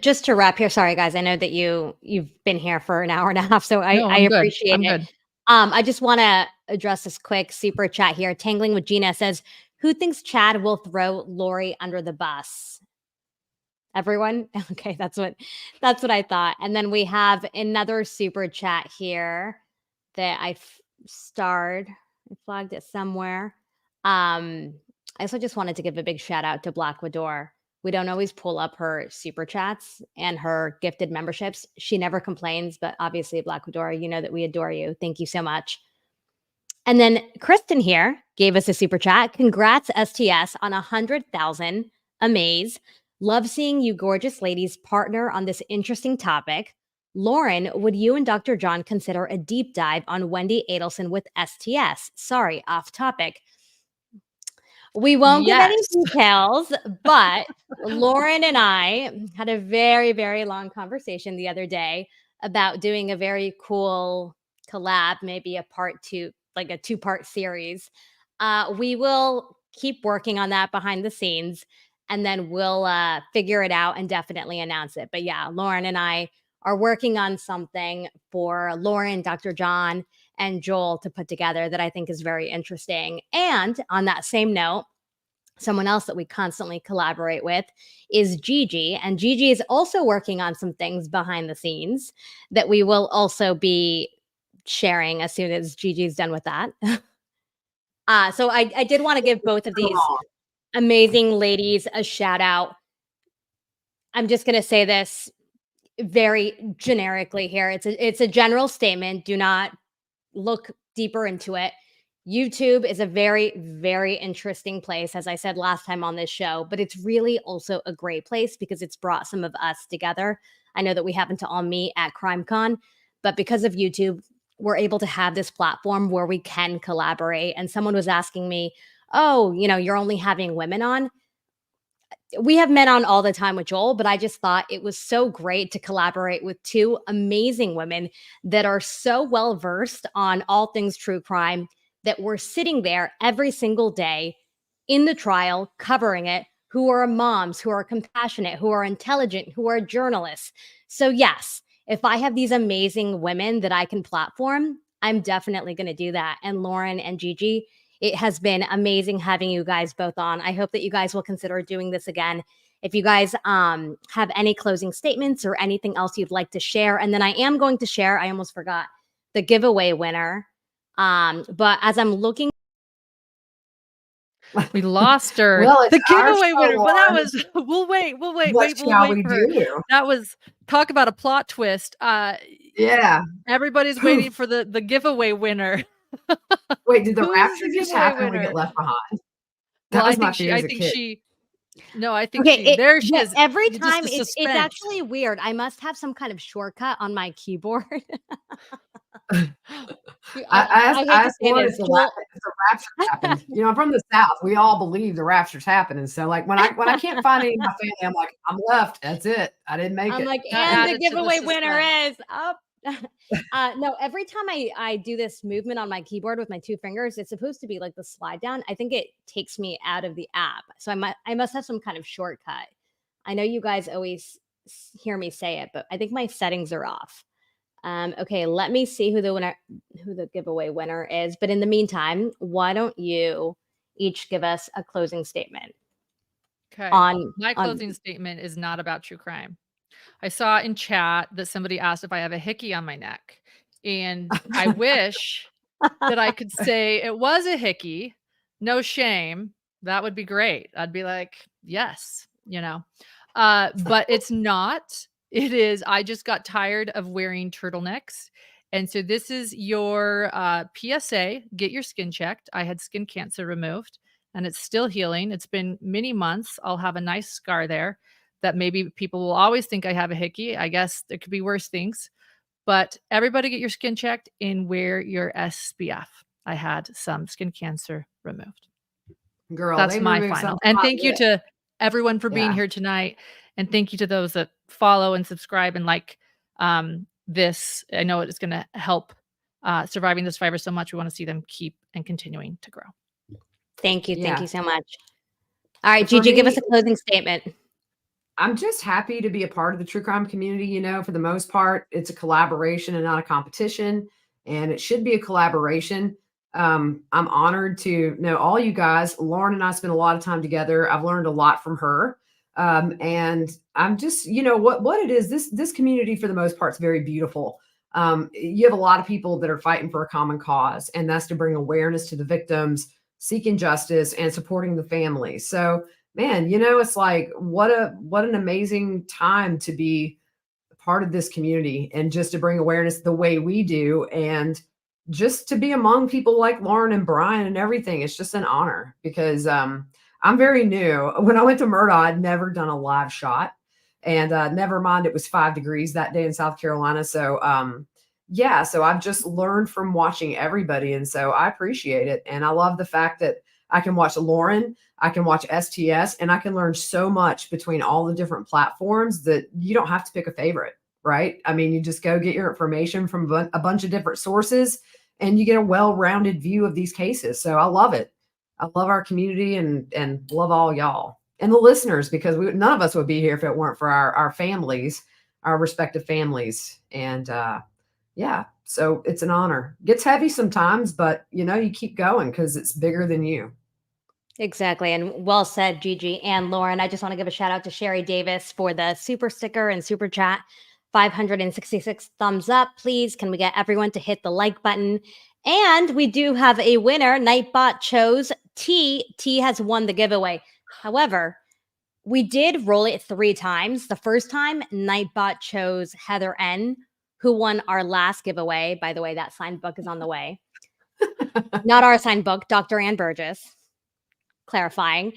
just to wrap here, sorry guys, I know that you've been here for an hour and a half, so I appreciate it. Good. I just want to address this quick super chat here. Tangling with Gina says, "Who thinks Chad will throw Lori under the bus?" Everyone? Okay, that's what I thought. And then we have another super chat here that I flagged it somewhere. I also just wanted to give a big shout out to Black Widow. We don't always pull up her super chats and her gifted memberships. She never complains, but obviously, Black Widow, you know that we adore you. Thank you so much. And then Kristen here gave us a super chat. Congrats, STS, on 100,000. Amaze. Love seeing you gorgeous ladies partner on this interesting topic. Lauren, would you and Dr. John consider a deep dive on Wendy Adelson with STS? Sorry, off topic. We won't give any details, but Lauren and I had a very, very long conversation the other day about doing a very cool collab, maybe a part two, like a 2-part series. We will keep working on that behind the scenes, and then we'll figure it out and definitely announce it. But yeah, Lauren and I are working on something for Lauren, Dr. John, and Joel to put together that I think is very interesting. And on that same note, someone else that we constantly collaborate with is Gigi. And Gigi is also working on some things behind the scenes that we will also be sharing as soon as Gigi's done with that. So I did want to give both of these amazing ladies a shout out. I'm just going to say this very generically here. It's a general statement. Do not look deeper into it. YouTube is a very, very interesting place, as I said last time on this show, but it's really also a great place because it's brought some of us together. I know that we happen to all meet at CrimeCon, but because of YouTube, we're able to have this platform where we can collaborate. And someone was asking me, oh, you're only having women on. We have men on all the time with Joel, but I just thought it was so great to collaborate with 2 amazing women that are so well versed on all things true crime, that we're sitting there every single day in the trial, covering it, who are moms, who are compassionate, who are intelligent, who are journalists. So yes, if I have these amazing women that I can platform, I'm definitely going to do that. And Lauren and Gigi, it has been amazing having you guys both on. I hope that you guys will consider doing this again. If you guys have any closing statements or anything else you'd like to share, and then I am going to share, I almost forgot, the giveaway winner. But as I'm looking, we lost her. Well, it's the giveaway winner, show, but that was we'll wait for her. That was, talk about a plot twist. Yeah. Everybody's waiting for the giveaway winner. Wait, did the Who is rapture the just giveaway happen? We winner? get left behind. Well, That was my I fear as a think kid. No, I think Okay, there she yeah, is. every Just time the it's suspense. actually weird. I must have some kind of shortcut on my keyboard. I I hate to asked say Lauren this, if the Joel. rapture happened. You know, I'm from the South. We all believe the rapture's happening. So like when I can't find any of my family, I'm like, I'm left. That's it. I didn't make I'm it. like, That and the added to the giveaway winner suspense. is up. No, every time I do this movement on my keyboard with my two fingers, it's supposed to be like the slide down. I think it takes me out of the app. So I must have some kind of shortcut. I know you guys always hear me say it, but I think my settings are off. Okay, let me see who the giveaway winner is. But in the meantime, why don't you each give us a closing statement Okay. on My closing statement is not about true crime. I saw in chat that somebody asked if I have a hickey on my neck. And I wish that I could say it was a hickey, no shame. That would be great. I'd be like, yes, but it's not. It is. I just got tired of wearing turtlenecks. And so this is your PSA. Get your skin checked. I had skin cancer removed and it's still healing. It's been many months. I'll have a nice scar there that maybe people will always think I have a hickey. I guess there could be worse things. But everybody get your skin checked and wear your SPF. I had some skin cancer removed. Girl, That's they my removed final. some And from thank my you lip. to everyone for being Yeah. here tonight. And thank you to those that follow and subscribe and like this. I know it's going to help Surviving the Survivor so much. We want to see them keep and continuing to grow. Thank you. Thank Yeah. you so much. All right, For Gigi, give us me, a closing statement. I'm just happy to be a part of the true crime community. You know, for the most part, it's a collaboration and not a competition, and it should be a collaboration. I'm honored to know all you guys. Lauren and I spent a lot of time together. I've learned a lot from her. And I'm just, you know, what it is, this community for the most part is very beautiful. You have a lot of people that are fighting for a common cause, and that's to bring awareness to the victims, seeking justice, and supporting the families. So man, you know, it's like what an amazing time to be a part of this community and just to bring awareness the way we do, and just to be among people like Lauren and Brian and everything. It's just an honor because I'm very new. When I went to Murdaugh, I'd never done a live shot, and never mind, it was 5 degrees that day in South Carolina. So yeah, so I've just learned from watching everybody, and so I appreciate it, and I love the fact that I can watch Lauren, I can watch STS, and I can learn so much between all the different platforms that you don't have to pick a favorite, right? I mean, you just go get your information from a bunch of different sources and you get a well-rounded view of these cases. So I love it. I love our community and love all y'all and the listeners, because none of us would be here if it weren't for our families, our respective families. And yeah, so it's an honor. Gets heavy sometimes, but you know, you keep going because it's bigger than you. Exactly. And well said, Gigi and Lauren. I just want to give a shout out to Sherry Davis for the super sticker and super chat. 566 thumbs up. Please, can we get everyone to hit the like button? And we do have a winner. Nightbot chose T. T has won the giveaway. However, we did roll it 3 times. The first time, Nightbot chose Heather N, who won our last giveaway. By the way, that signed book is on the way. Not our signed book, Dr. Ann Burgess. Clarifying.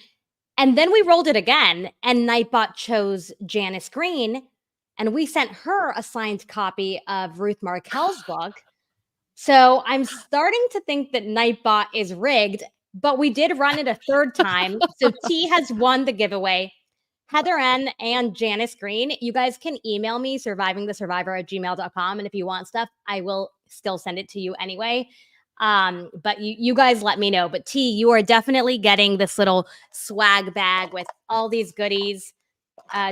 And then we rolled it again, and Nightbot chose Janice Green, and we sent her a signed copy of Ruth Markel's book. So I'm starting to think that Nightbot is rigged, but we did run it a 3rd time. So T has won the giveaway. Heather N and Janice Green, you guys can email me survivingthesurvivor@gmail.com. And if you want stuff, I will still send it to you anyway. But you guys let me know. But T, you are definitely getting this little swag bag with all these goodies.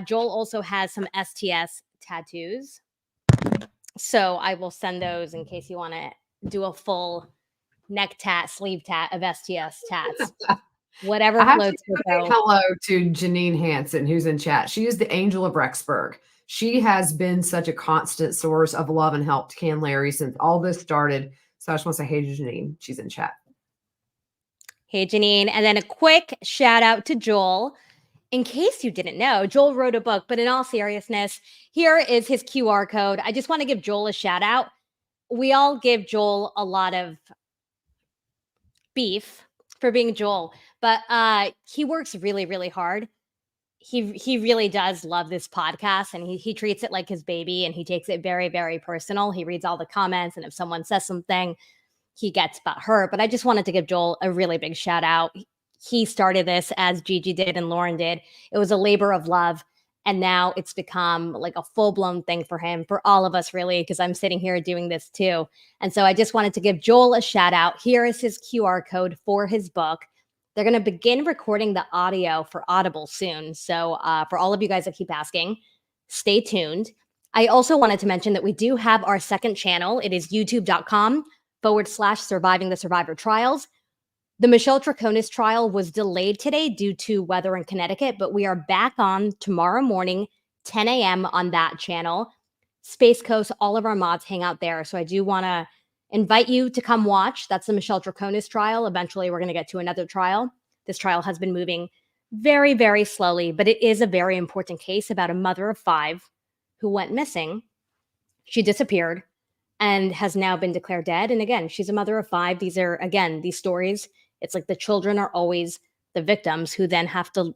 Joel also has some STS tattoos, so I will send those in case you want to do a full neck tat, sleeve tat of STS tats. Whatever I have to floats your say boat. hello to Janine Hansen, who's in chat. She is the angel of Rexburg. She has been such a constant source of love and help to Can Larry since all this started. So I just want to say hey to Janine. She's in chat. Hey, Janine. And then a quick shout out to Joel. In case you didn't know, Joel wrote a book, but in all seriousness, here is his QR code. I just want to give Joel a shout out. We all give Joel a lot of beef for being Joel, but he works really, really hard. he really does love this podcast, and he treats it like his baby, and he takes it very, very personal. He reads all the comments, and if someone says something, he gets hurt. But I just wanted to give Joel a really big shout out. He started this as Gigi did and Lauren did. It was a labor of love. And now it's become like a full-blown thing for him, for all of us, really, because I'm sitting here doing this too. And so I just wanted to give Joel a shout out. Here is his QR code for his book. They're going to begin recording the audio for Audible soon. So for all of you guys that keep asking, stay tuned. I also wanted to mention that we do have our second channel. It is youtube.com/surviving the survivor trials. The Michelle Troconis trial was delayed today due to weather in Connecticut, but we are back on tomorrow morning, 10 a.m. on that channel. Space Coast, all of our mods hang out there. So I do want to invite you to come watch. That's the Michelle Troconis trial. Eventually, we're going to get to another trial. This trial has been moving very, very slowly, but it is a very important case about a mother of 5 who went missing. She disappeared and has now been declared dead. And again, she's a mother of 5. These are, again, these stories. It's like the children are always the victims who then have to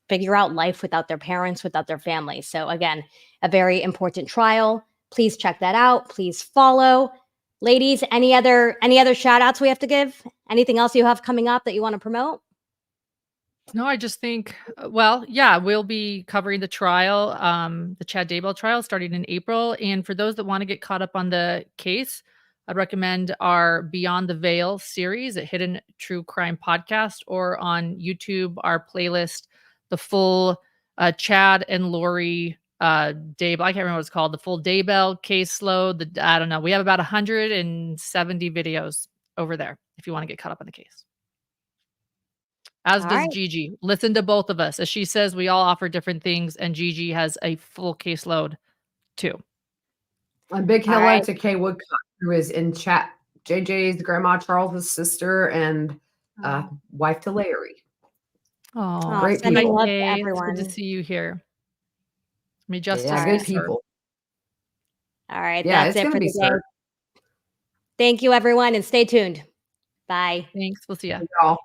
figure out life without their parents, without their family. So again, a very important trial. Please check that out. Please follow. Ladies, any other shout outs we have to give? Anything else you have coming up that you want to promote? No, I just think, well, yeah, we'll be covering the trial, the Chad Daybell trial starting in April. And for those that want to get caught up on the case, I'd recommend our Beyond the Veil series at Hidden True Crime Podcast, or on YouTube, our playlist, the full Chad and Lori Daybell, I can't remember what it's called, the full Daybell caseload. I don't know. We have about 170 videos over there if you want to get caught up on the case. As does Gigi. Listen to both of us. As she says, we all offer different things, and Gigi has a full caseload too. A big hello to Kay Woodcock, who is in chat. JJ's grandma Charles's sister and wife to Larry. Oh, great sending people. love to It's everyone. good to see you here. May justice Yeah, be good served. people. All right, Yeah, that's it's it gonna for be the day. served. Thank you, everyone, and stay tuned. Bye. Thanks. We'll see ya. Y'all.